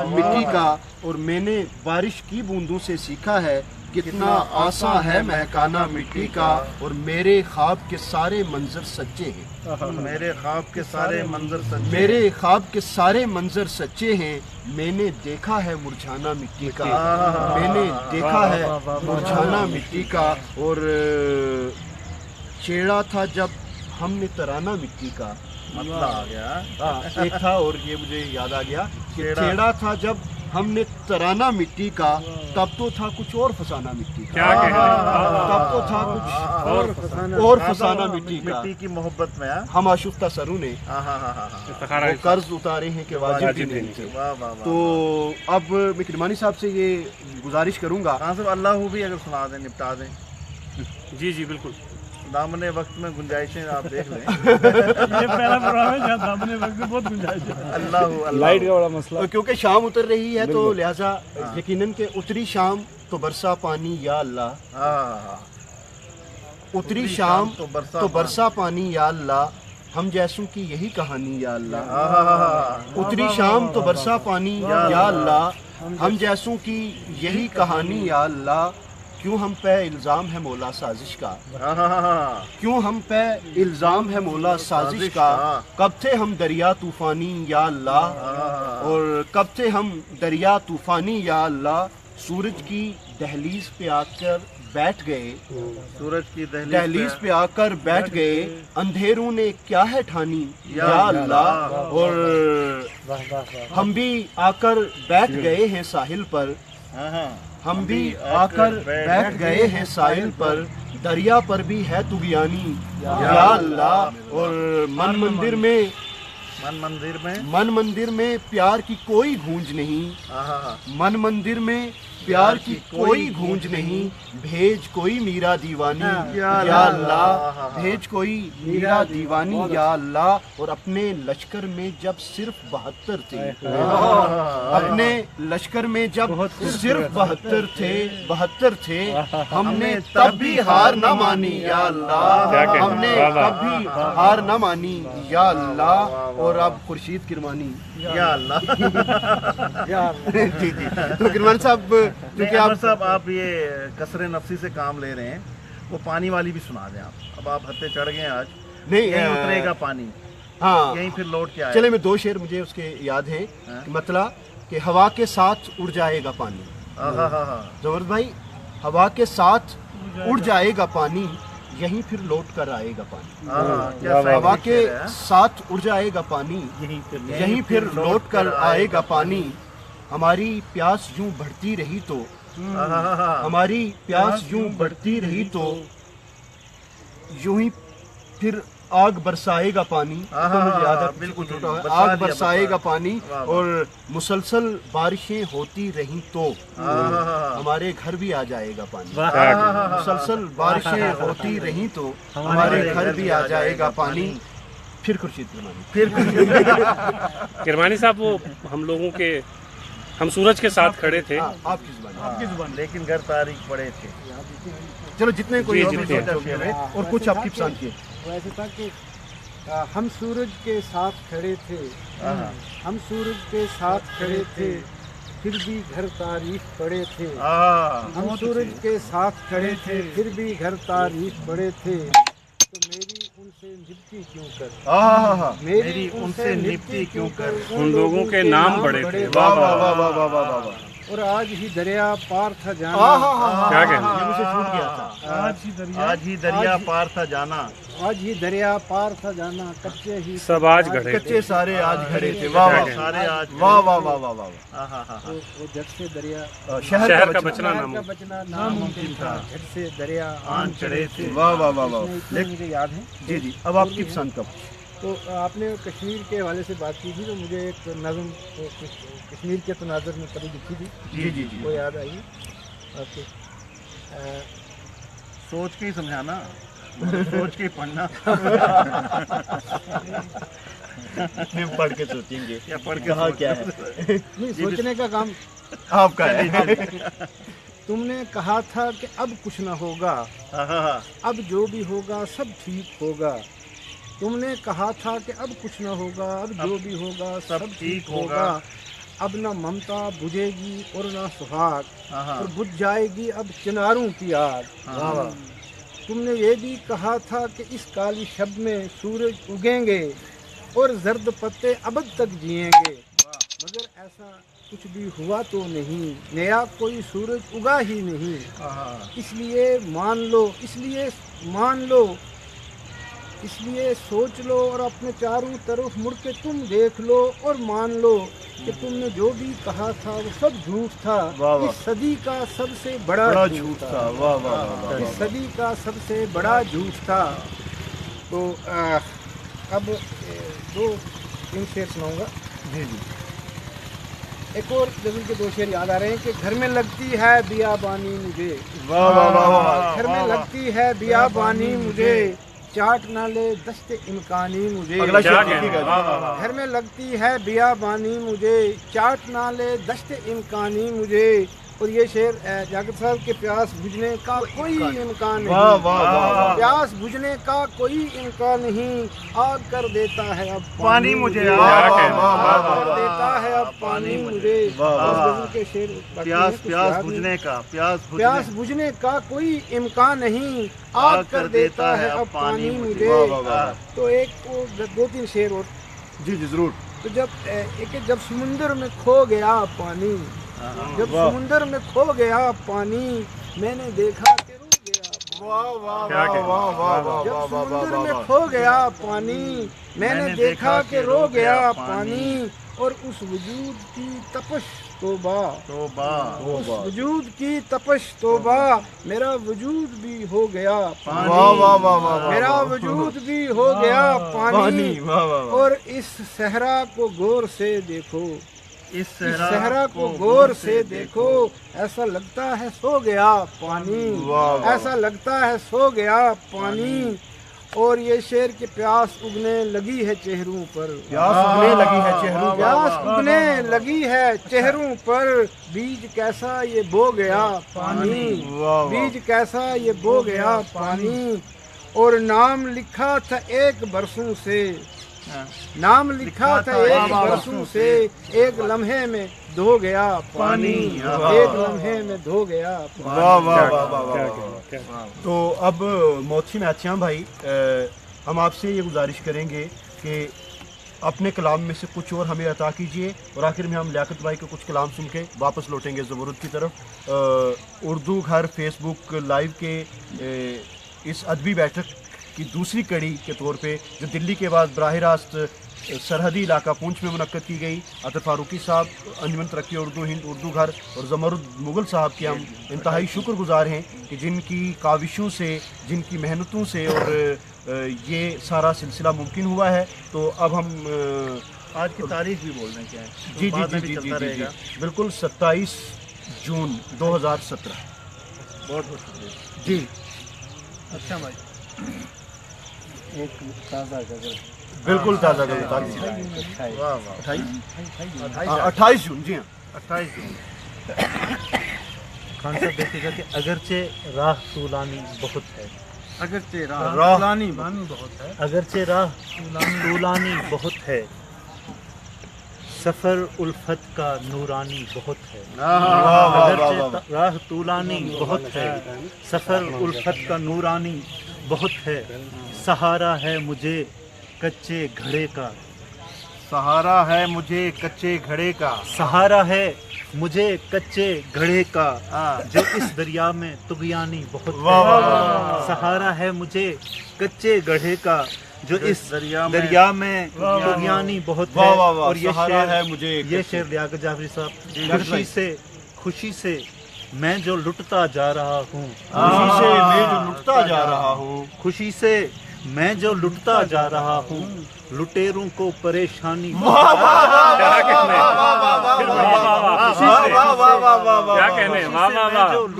[SPEAKER 2] मिट्टी का। और मैंने बारिश की बूंदों से सीखा है, कितना आसा है महकाना मिट्टी का। और मेरे ख्वाब के सारे मंजर सच्चे हैं,
[SPEAKER 3] मेरे ख्वाब के सारे मंजर सच्चे,
[SPEAKER 2] मेरे ख्वाब के सारे मंजर सच्चे हैं। मैंने देखा है मुरझाना मिट्टी का, मैंने देखा है मुरझाना मिट्टी का। और छेड़ा था जब हमने तराना मिट्टी का,
[SPEAKER 3] मतलब आ गया।
[SPEAKER 2] एक था और ये मुझे याद आ गया कि छेड़ा था जब हमने तराना मिट्टी का, तब तो था कुछ और फसाना मिट्टी का। तब तो था कुछ और फसाना मिट्टी का।
[SPEAKER 3] मिट्टी की मोहब्बत में
[SPEAKER 2] हम आशुफ्ता सरू ने वो कर्ज उतारे हैं कि वाजिब भी नहीं थे। तो अब मैं किरमानी साहब से ये गुजारिश करूंगा,
[SPEAKER 3] हाँ साहब, अल्लाह भी अगर सुना दें, निपटा दें।
[SPEAKER 6] जी जी बिल्कुल,
[SPEAKER 3] दामने वक्त में गुंजाइशें आप देख लें।
[SPEAKER 5] ये पहला प्रोग्राम है जहाँ दामने वक्त में बहुत गुंजाइश है।
[SPEAKER 3] अल्लाह
[SPEAKER 4] लाइट का बड़ा मसला।
[SPEAKER 2] क्योंकि शाम उतर रही है तो लिहाजा यकीनन के उतरी शाम तो बरसा पानी या अल्लाह, उतरी शाम तो बरसा पानी या अल्लाह, हम जैसों की यही कहानी या अल्लाह। उतरी शाम तो बरसा पानी या अल्लाह, हम जैसों की यही कहानी या अल्लाह। क्यों हम पे इल्ज़ाम है मौला साजिश का, क्यों हम पे इल्ज़ाम है मौला साजिश का। कब थे हम दरिया तूफानी या अल्लाह, और कब थे हम दरिया तूफानी या अल्लाह। सूरज की दहलीज पे आकर बैठ गए,
[SPEAKER 3] सूरज की
[SPEAKER 2] दहलीज पे आकर बैठ गए, अंधेरों ने क्या है ठानी या अल्लाह। और हम भी आकर बैठ गए हैं साहिल पर, हम भी आकर बैठ गए हैं साहिल पर, दरिया पर भी है तुगियानी या अल्लाह। और मन मंदिर में प्यार की कोई गूंज नहीं, मन मंदिर में प्यार की कोई गूंज नहीं। भेज कोई मीरा दीवानी या अल्लाह, भेज कोई मीरा दीवानी या अल्लाह। और अपने लश्कर में जब सिर्फ 72 थे, अपने लश्कर में जब सिर्फ 72 थे, हमने तब भी हार न मानी या अल्लाह, हमने तब भी हार न मानी या अल्लाह। और अब खुर्शीद किरमानी
[SPEAKER 3] या अल्लाह।
[SPEAKER 2] जी जी, तो किरमान साहब, क्योंकि
[SPEAKER 3] आप ये कसरे नफसी से काम ले रहे हैं, वो पानी वाली भी सुना दें आप। अब आप हत्ते चढ़ गए आज,
[SPEAKER 2] नहीं
[SPEAKER 3] यहीं उतरेगा पानी,
[SPEAKER 2] हाँ
[SPEAKER 3] यहीं फिर लौट के आएगा।
[SPEAKER 2] चले मैं 2 शेर मुझे उसके याद है कि मतलब कि हवा के साथ उड़ जाएगा पानी। जबरदस्त भाई, हवा के साथ उड़ जाएगा पानी, यहीं फिर लौट कर आएगा पानी। हवा के साथ उड़ जाएगा पानी, यहीं फिर लौट कर आएगा पानी। हमारी प्यास यूं बढ़ती रही तो, हमारी प्यास यूं बढ़ती रही तो यूं ही फिर आग बरसाएगा पानी। तो मुझे याद है, बिल्कुल छोटा है, आग बरसाएगा पानी। और मुसलसल बारिशें होती रहीं तो हमारे घर भी आ जाएगा पानी। मुसलसल बारिशें होती रहीं तो हमारे घर भी आ जाएगा पानी। फिर खुर्शीद किरमानी, फिर
[SPEAKER 6] किरमानी साहब, वो हम लोगों के, हम सूरज के साथ खड़े थे।
[SPEAKER 2] आपकी जुबान,
[SPEAKER 3] लेकिन घर तारीख पड़े थे।
[SPEAKER 2] चलो जितने कोई
[SPEAKER 6] जी, जितने।
[SPEAKER 2] और कुछ आपकी पसंद के।
[SPEAKER 4] वो ऐसे था कि हम सूरज के साथ खड़े थे, हम सूरज के साथ खड़े थे, फिर भी घर तारीफ पड़े थे। हम सूरज के साथ खड़े थे, फिर भी घर तारीफ पड़े थे। तो मेरी उनसे निपटी क्यों कर, मेरी उनसे निपटी क्यों कर,
[SPEAKER 6] उन लोगों के नाम बड़े थे।
[SPEAKER 2] वाह वाह वाह वाह वाह वाह वाह वाह।
[SPEAKER 4] और आज ही दरिया पार था जाना,
[SPEAKER 6] क्या कहना?
[SPEAKER 2] ये मुझे छूट गया था।
[SPEAKER 3] आज ही दरिया पार था जाना,
[SPEAKER 4] आज ही दरिया पार था जाना, कच्चे ही
[SPEAKER 6] सब आज घड़े थे।
[SPEAKER 2] कच्चे सारे आज खड़े थे। वाह वाह
[SPEAKER 3] सारे आज
[SPEAKER 2] वाह वाह वाह वाह वाह।
[SPEAKER 4] वो झट से दरिया,
[SPEAKER 6] शहर का बचना
[SPEAKER 4] का बचना नामुमकिन था, झट से दरिया आन चढ़े थे।
[SPEAKER 2] वाह वाह वाह वाह।
[SPEAKER 4] इतने मुझे याद है।
[SPEAKER 2] जी जी, अब आपकी पसंद कब?
[SPEAKER 4] तो आपने कश्मीर के हवाले से बात की थी, तो मुझे एक नज़म कश्मीर के तनाज़ुर में कभी लिखी थी,
[SPEAKER 2] जी जी जी।
[SPEAKER 4] वो याद आई आपके।
[SPEAKER 3] सोच के ही समझाना, सोच के ही पढ़ना।
[SPEAKER 2] पढ़ के सोचेंगे
[SPEAKER 3] या पढ़ के
[SPEAKER 2] कहाँ क्या है।
[SPEAKER 4] नहीं, सोचने का काम
[SPEAKER 2] आपका है।
[SPEAKER 4] तुमने कहा था कि अब कुछ ना होगा, अब जो भी होगा सब ठीक होगा। तुमने कहा था कि अब कुछ ना होगा, अब जो भी होगा सब ठीक होगा। अब ना ममता बुझेगी और ना सुहाग, और बुझ जाएगी अब चिनारों की आग। तुमने ये भी कहा था कि इस काली शब में सूरज उगेंगे और जर्द पत्ते अबद तक जिएंगे, मगर ऐसा कुछ भी हुआ तो नहीं, नया कोई सूरज उगा ही नहीं। इसलिए मान लो, इसलिए मान लो, इसलिए सोच लो और अपने चारों तरफ मुड़ के तुम देख लो और मान लो कि तुमने जो भी कहा था वो सब झूठ था। इस सदी का सबसे बड़ा झूठ था।
[SPEAKER 2] वाह वाह वाह।
[SPEAKER 4] इस सदी का सबसे बड़ा झूठ था। तो अब 2-3 शेर सुनाऊंगा।
[SPEAKER 2] जी जी।
[SPEAKER 4] एक और गज़ल के 2 शेर याद आ रहे हैं कि घर में लगती है बियाबानी मुझे,
[SPEAKER 2] वाह वाह वाह वाह।
[SPEAKER 4] घर में लगती है बियाबानी मुझे, चाट ना ले दस्ते इम्कानी मुझे।
[SPEAKER 2] अगला शेर लिखिएगा।
[SPEAKER 4] घर में लगती है बियाबानी मुझे, चाट ना ले दस्ते इम्कानी मुझे। और ये शेर जाकिर साहब के प्यास बुझने का कोई इम्कान नहीं,
[SPEAKER 2] वाह वाह वाह।
[SPEAKER 4] प्यास बुझने का कोई इम्कान नहीं, आग कर देता है अब
[SPEAKER 3] पानी मुझे,
[SPEAKER 4] आग कर देता है अब पानी मुझे। के शेर
[SPEAKER 3] प्यास प्यास बुझने का,
[SPEAKER 4] प्यास बुझने का कोई इम्कान नहीं, आग कर देता है अब पानी मुझे। तो एक 2-3 शेर और।
[SPEAKER 2] जी जी जरूर।
[SPEAKER 4] तो जब समुंदर में खो गया पानी, जब समुंदर में खो गया पानी, मैंने देखा कि रो गया।
[SPEAKER 2] वाह वाह वाह वाह वाह।
[SPEAKER 4] जब समुंदर में खो गया पानी, मैंने देखा कि रो गया पानी। और उस वजूद की तपश तौबा, उस वजूद की तपश तौबा, मेरा वजूद भी हो गया पानी।
[SPEAKER 2] वाह वाह वाह वाह।
[SPEAKER 4] मेरा वजूद भी हो गया पानी।
[SPEAKER 2] वाह वाह।
[SPEAKER 4] और इस सहरा को गौर से देखो,
[SPEAKER 3] इस
[SPEAKER 4] सहरा को गौर से देखो, ऐसा लगता है सो गया पानी, ऐसा लगता है सो गया पानी। और ये शेर के प्यास उगने लगी है चेहरों पर,
[SPEAKER 2] प्यास उगने लगी है चेहरों पर,
[SPEAKER 4] प्यास उगने लगी है चेहरों पर। बीज कैसा ये बो गया पानी, बीज कैसा ये बो गया पानी। और नाम लिखा था एक बरसों से, नाम लिखा था एक बरसों से, एक लम्हे में धो गया पानी, एक लम्हे में धो गया पानी।
[SPEAKER 2] वाह वाह वाह वाह वाह। तो अब मोहसिन आथियाम भाई, हम आपसे ये गुजारिश करेंगे कि अपने कलाम में से कुछ और हमें अता कीजिए, और आखिर में हम लियाकत भाई के कुछ कलाम सुन के वापस लौटेंगे ज़बरूद की तरफ। उर्दू घर फेसबुक लाइव के इस अदबी बैठक की दूसरी कड़ी के तौर पे, जो दिल्ली के बाद बराह रास्त सरहदी इलाका पूंछ में मुनक्कद की गई, अतर फारूकी साहब, अंजुमन तरक्की उर्दू हिंद, उर्दू घर और ज़मरुद मुग़ल साहब के हम इंतहाई शुक्रगुजार हैं कि जिनकी काविशों से, जिनकी मेहनतों से और ये सारा सिलसिला मुमकिन हुआ है। तो अब हम
[SPEAKER 3] आज की तारीख भी बोल रहे हैं क्या है?
[SPEAKER 2] जी जी
[SPEAKER 3] बाद में
[SPEAKER 2] जी
[SPEAKER 3] भी
[SPEAKER 2] जी
[SPEAKER 3] चलता
[SPEAKER 2] जी
[SPEAKER 3] रहेगा।
[SPEAKER 2] जी बिल्कुल 27 जून 2017।
[SPEAKER 3] बहुत बहुत शुक्रिया
[SPEAKER 2] जी।
[SPEAKER 5] अच्छा भाई,
[SPEAKER 1] एक ताज़ा गज़ल।
[SPEAKER 2] बिल्कुल ताज़ा गज़ल।
[SPEAKER 3] वाह वाह।
[SPEAKER 2] 28 जून, जी हाँ
[SPEAKER 3] 28 जून।
[SPEAKER 1] खान साहब देखिएगा कि अगरचे राह तूलानी बहुत है,
[SPEAKER 4] अगरचे
[SPEAKER 2] राह
[SPEAKER 4] रानी
[SPEAKER 5] बहुत है,
[SPEAKER 1] अगरचे राह तूलानी बहुत है, सफ़र उल्फत का नूरानी बहुत है। अगरचे राह तूलानी बहुत है, सफ़र उल्फत का नूरानी बहुत है, सहारा है मुझे कच्चे घड़े का,
[SPEAKER 3] सहारा है मुझे कच्चे घड़े का,
[SPEAKER 1] सहारा है मुझे कच्चे घड़े का,
[SPEAKER 3] हाँ।
[SPEAKER 1] जो इस दरिया में तुगयानी बहुत
[SPEAKER 2] वाह, वाह,
[SPEAKER 1] है। सहारा है मुझे कच्चे घड़े का, जो इस
[SPEAKER 3] दरिया
[SPEAKER 1] दरिया में तुगयानी बहुत
[SPEAKER 2] वाह
[SPEAKER 1] है।
[SPEAKER 2] वाह वाह।
[SPEAKER 1] और ये
[SPEAKER 2] सहारा है
[SPEAKER 1] शेर,
[SPEAKER 2] मुझे
[SPEAKER 1] ये शेर लियाकत जाफरी साहब,
[SPEAKER 2] लियाकत भाई।
[SPEAKER 1] खुशी से मैं जो लुटता जा रहा हूँ,
[SPEAKER 2] खुशी से मैं जो लुटता जा रहा हूँ,
[SPEAKER 1] खुशी से मैं जो लुटता जा रहा हूँ, लुटेरों को परेशानी।
[SPEAKER 6] क्या कहने, वाह वाह वाह।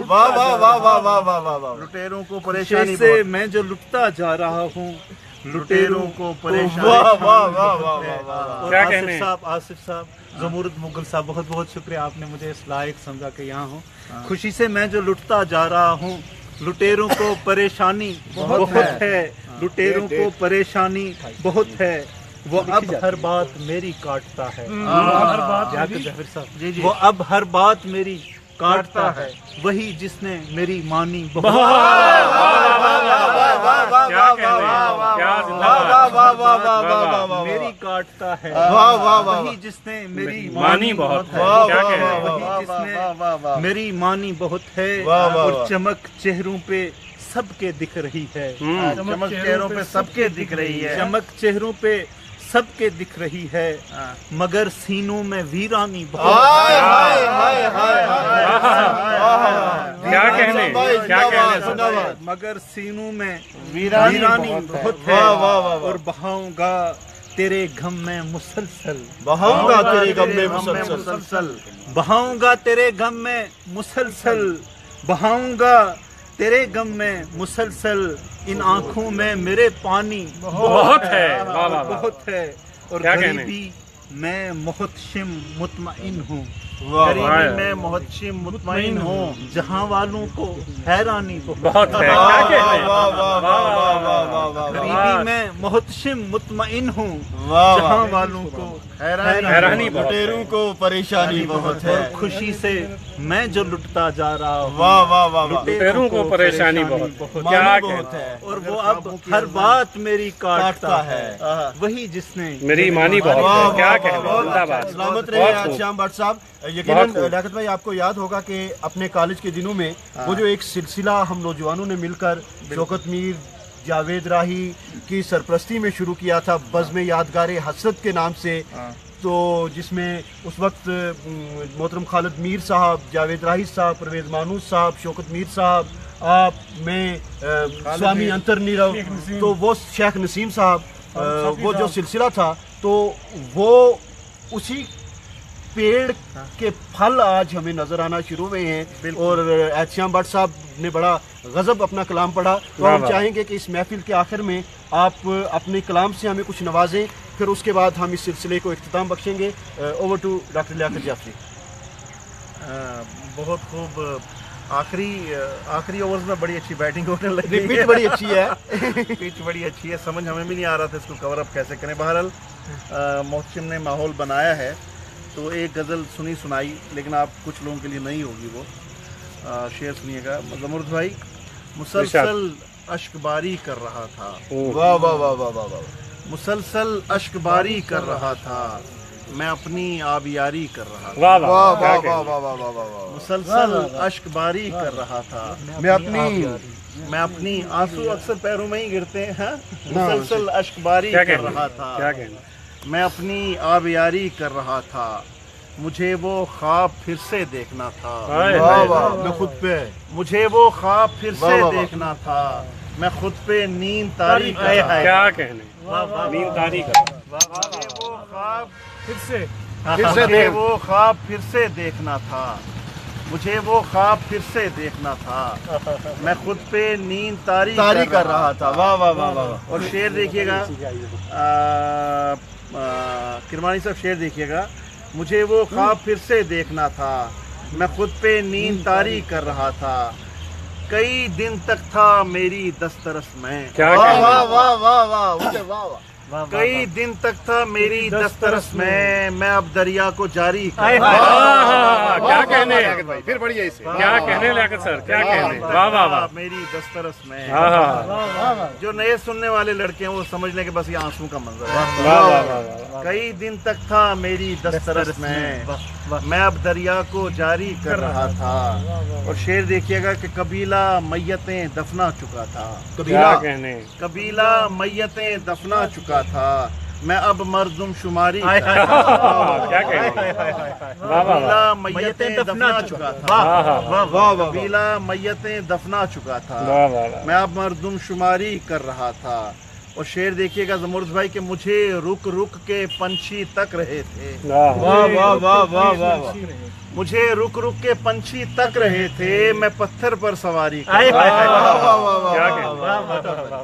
[SPEAKER 2] वाह वाह वाह वाह वाह वाह वाह वाह।
[SPEAKER 3] लुटेरों को
[SPEAKER 1] परेशानी
[SPEAKER 3] परेशानी
[SPEAKER 1] से
[SPEAKER 3] बहुत।
[SPEAKER 1] मैं जो लुटता जा रहा हूँ,
[SPEAKER 3] लुटेरों को परेशानी।
[SPEAKER 2] वाह वाह वाह वाह वाह वाह।
[SPEAKER 1] और
[SPEAKER 6] क्या
[SPEAKER 1] आसिफ
[SPEAKER 6] कहने?
[SPEAKER 1] साहब, आसिफ साहब, ज़मरूद मुग़ल साहब, बहुत बहुत शुक्रिया, आपने मुझे इस लायक समझा के यहाँ हूँ। खुशी से मैं जो लुटता जा रहा हूँ, लुटेरों को परेशानी बहुत है, लुटेरों को परेशानी बहुत है, वो अब हर बात मेरी काटता है।
[SPEAKER 5] हर बात
[SPEAKER 1] लियाकत जाफरी साहब,
[SPEAKER 3] जी, जी।
[SPEAKER 1] वो अब हर बात मेरी काटता है, वही जिसने मेरी मानी बहुत।
[SPEAKER 6] क्या कहने, क्या जिंदाबाद।
[SPEAKER 2] वाह वाह वाह वाह वाह वाह।
[SPEAKER 1] मेरी काटता है,
[SPEAKER 2] वाह वाह वाह।
[SPEAKER 1] वही जिसने मेरी
[SPEAKER 6] मानी बहुत है।
[SPEAKER 2] वाह,
[SPEAKER 6] क्या
[SPEAKER 2] वाह,
[SPEAKER 6] कहने,
[SPEAKER 2] वाह, वाह।
[SPEAKER 1] वही जिसने
[SPEAKER 3] वाह वाह वाह।
[SPEAKER 1] मेरी मानी बहुत है,
[SPEAKER 2] वाह, वाह,
[SPEAKER 1] और
[SPEAKER 2] वाह।
[SPEAKER 1] चमक चेहरों पे सबके दिख रही है,
[SPEAKER 3] चमक चेहरों पे सबके दिख रही है।
[SPEAKER 1] चमक चेहरों पे सबके दिख रही है,
[SPEAKER 3] हाँ।
[SPEAKER 1] मगर सीनों में वीरानी बहुत
[SPEAKER 2] हाय हाय हाय हाय
[SPEAKER 6] क्या कहने, क्या कहने
[SPEAKER 2] जिंदाबाद।
[SPEAKER 1] मगर सीनों में
[SPEAKER 3] वीरानी
[SPEAKER 1] वीरानी
[SPEAKER 3] बहुत
[SPEAKER 1] बहुत
[SPEAKER 2] वाह,
[SPEAKER 1] है,
[SPEAKER 2] वाह, वाह, वाह।
[SPEAKER 1] और बहाऊंगा तेरे गम में मुसलसल,
[SPEAKER 2] बहाऊंगा तेरे गम में
[SPEAKER 3] मुसलसल।
[SPEAKER 2] मुसलसल,
[SPEAKER 1] बहाऊंगा तेरे गम में मुसलसल, बहाऊंगा तेरे गम में मुसलसल, इन आंखों में मेरे पानी
[SPEAKER 6] बहुत है। वाह वाह वाह।
[SPEAKER 1] बहुत है, और
[SPEAKER 6] क्या कहने?
[SPEAKER 1] गरीबी मैं मुहतशिम मुतमइन हूँ,
[SPEAKER 2] वाह
[SPEAKER 3] गरीबी में मुहतशिम मुतमइन हूँ।
[SPEAKER 1] जहाँ वालों को हैरानी
[SPEAKER 6] बहुत है। क्या कहने,
[SPEAKER 2] वाह वाह वाह वाह वाह वाह वाह।
[SPEAKER 1] गरीबी में मुहतशिम मुतमइन हूँ,
[SPEAKER 2] वाह,
[SPEAKER 1] जहाँ
[SPEAKER 2] वाह।
[SPEAKER 1] वालों को
[SPEAKER 6] हैरानी बहुत है।
[SPEAKER 2] लुटेरों को परेशानी बहुत है।
[SPEAKER 1] और खुशी से मैं जो लुटता जा रहा हूँ,
[SPEAKER 2] वाह वाह वाह वाह।
[SPEAKER 6] लुटेरों को परेशानी बहुत। क्या
[SPEAKER 2] मानी
[SPEAKER 6] कहने,
[SPEAKER 2] बहुत है।
[SPEAKER 1] और वो अब हर बात मेरी काटता
[SPEAKER 2] काटता
[SPEAKER 1] है,
[SPEAKER 2] है।
[SPEAKER 1] वही जिसने
[SPEAKER 6] मेरी मानी बहुत
[SPEAKER 2] वाह,
[SPEAKER 6] है। क्या
[SPEAKER 2] वाह,
[SPEAKER 6] कहने,
[SPEAKER 2] वाह,
[SPEAKER 6] जिंदाबाद।
[SPEAKER 2] सलामत रहे
[SPEAKER 6] बहुत
[SPEAKER 2] आज
[SPEAKER 6] खूब।
[SPEAKER 2] श्याम भट्ट साहब।
[SPEAKER 6] बहुत
[SPEAKER 2] यकीनन
[SPEAKER 6] खूब।
[SPEAKER 2] लियाकत भाई, आपको याद होगा कि अपने कॉलेज के दिनों में वो जो एक सिलसिला हम नौजवानों ने मिलकर शौकत मीर, जावेद राही की सरपरस्ती में शुरू किया था, बज़्म यादगार हसरत के नाम से, तो जिसमें उस वक्त मोहतरम खालिद मीर साहब, जावेद राही साहब, परवेज़ मानूस साहब, शौकत मीर साहब, आप, मैं, स्वामी अंतरनीरव, तो वो शेख नसीम साहब, वो जो सिलसिला था, तो वो उसी पेड़ के फल आज हमें नजर आना शुरू हुए हैं। और श्याम भट्ट साहब ने बड़ा गजब अपना कलाम पढ़ा, तो
[SPEAKER 6] वाह,
[SPEAKER 2] हम
[SPEAKER 6] वाह।
[SPEAKER 2] चाहेंगे कि इस महफिल के आखिर में आप अपने कलाम से हमें कुछ नवाजें, फिर उसके बाद हम इस सिलसिले को इख्तिताम बख्शेंगे। Over to doctor Liaquat Jafri.
[SPEAKER 3] बहुत खूब आखिरी ओवर्स में बड़ी अच्छी बैटिंग होने लगी
[SPEAKER 2] पिच बड़ी अच्छी है।
[SPEAKER 3] पिच बड़ी अच्छी है, समझ हमें भी नहीं आ रहा था इसको कवर अप कैसे करें। बहरहाल मोहसिन ने माहौल बनाया है, तो एक गज़ल सुनाई, लेकिन आप कुछ लोगों के लिए नहीं होगी वो। शेर सुनिएगा ज़मुर्द भाई। मुसलसल अश्कबारी कर रहा था,
[SPEAKER 2] वाह वाह वाह वाह वाह वाह।
[SPEAKER 3] मुसलसल अश्कबारी कर रहा था, मैं अपनी आबियारी कर रहा था।
[SPEAKER 6] वाह
[SPEAKER 2] वाह
[SPEAKER 6] वाह
[SPEAKER 2] वाह
[SPEAKER 6] क्या
[SPEAKER 2] वाह वाह वाह वाह वाह वाह।
[SPEAKER 3] मुसलसल अश्कबारी कर रहा था, मैं अपनी आंसू अक्सर पैरों में ही गिरते हैं, हाँ? मुसलसल अश्कबारी
[SPEAKER 6] क्या
[SPEAKER 3] कर
[SPEAKER 6] कहना
[SPEAKER 3] रहा था,
[SPEAKER 6] क्या कहना।
[SPEAKER 3] मैं अपनी आबियारी कर रहा था, मुझे वो ख्वाब फिर से देखना था।
[SPEAKER 6] हाय,
[SPEAKER 2] वाह
[SPEAKER 6] हाय,
[SPEAKER 2] वाह, मैं खुद पे।
[SPEAKER 3] मुझे वो ख्वाब फिर
[SPEAKER 2] वाह,
[SPEAKER 3] से
[SPEAKER 2] वाह, वाह।
[SPEAKER 3] देखना था, मैं खुद पे नींद तारी कर रहा था।
[SPEAKER 6] क्या कहने, नींद तारी कर।
[SPEAKER 3] मुझे वो ख्वाब
[SPEAKER 5] फिर से
[SPEAKER 3] मुझे वो ख्वाब फिर से देखना था, मुझे वो ख्वाब फिर से देखना था, मैं खुद पे नींद तारी
[SPEAKER 2] कर रहा था। वाह वाह वाह वाह।
[SPEAKER 3] और शेर देखिएगा, किरमानी साहब शेर देखिएगा। मुझे वो ख्वाब फिर से देखना था, मैं खुद पे नींद तारी कर रहा था, कई दिन तक था मेरी दस्तरस में।
[SPEAKER 6] क्या
[SPEAKER 2] वाह
[SPEAKER 6] कहने,
[SPEAKER 2] वाह वाह वाह वाह उसे वाह वाह।
[SPEAKER 3] कई दिन तक था मेरी दस्तरस में, मैं अब दरिया को जारी कर
[SPEAKER 6] क्या कहने,
[SPEAKER 2] भाई फिर बढ़िया इसे।
[SPEAKER 6] क्या कहने लियाकत सर, क्या कहने। वाह वाह वाह।
[SPEAKER 3] मेरी दस्तरस में।
[SPEAKER 6] हाँ हाँ,
[SPEAKER 3] जो नए सुनने वाले लड़के हैं वो समझ लें कि बस ये आंसू का मंजर है।
[SPEAKER 6] वाह वाह वाह।
[SPEAKER 3] कई दिन तक था मेरी दस्तरस में, मैं अब दरिया को जारी कर रहा था। और शेर देखिएगा कि कबीला मैयतें दफना चुका था,
[SPEAKER 6] क्या कहने,
[SPEAKER 3] कबीला मैयतें दफना चुका था, मैं अब मर्दुम शुमारी
[SPEAKER 6] क्या कहने। वाह वाह
[SPEAKER 3] कबीला
[SPEAKER 6] वाह।
[SPEAKER 3] मैयतें दफना चुका था,
[SPEAKER 6] हाँ हाँ,
[SPEAKER 2] वाह वाह।
[SPEAKER 3] कबीला मैयतें दफना चुका था,
[SPEAKER 6] वाह वाह वाह।
[SPEAKER 3] मैं अब मर्दुम शुमारी कर रहा था। और शेर देखिएगा ज़मुर्द भाई कि मुझे रुक रुक के पंछी तक रहे थे,
[SPEAKER 6] वाह
[SPEAKER 2] वाह वाह वाह वाह वाह वाह।
[SPEAKER 3] मुझे रुक रुक के पंछी तक रहे थे, मैं पत्थर पर सवारी कर
[SPEAKER 6] वाह
[SPEAKER 3] रहा था।
[SPEAKER 2] वाह वाह वाह वाह।
[SPEAKER 6] क्या कहने,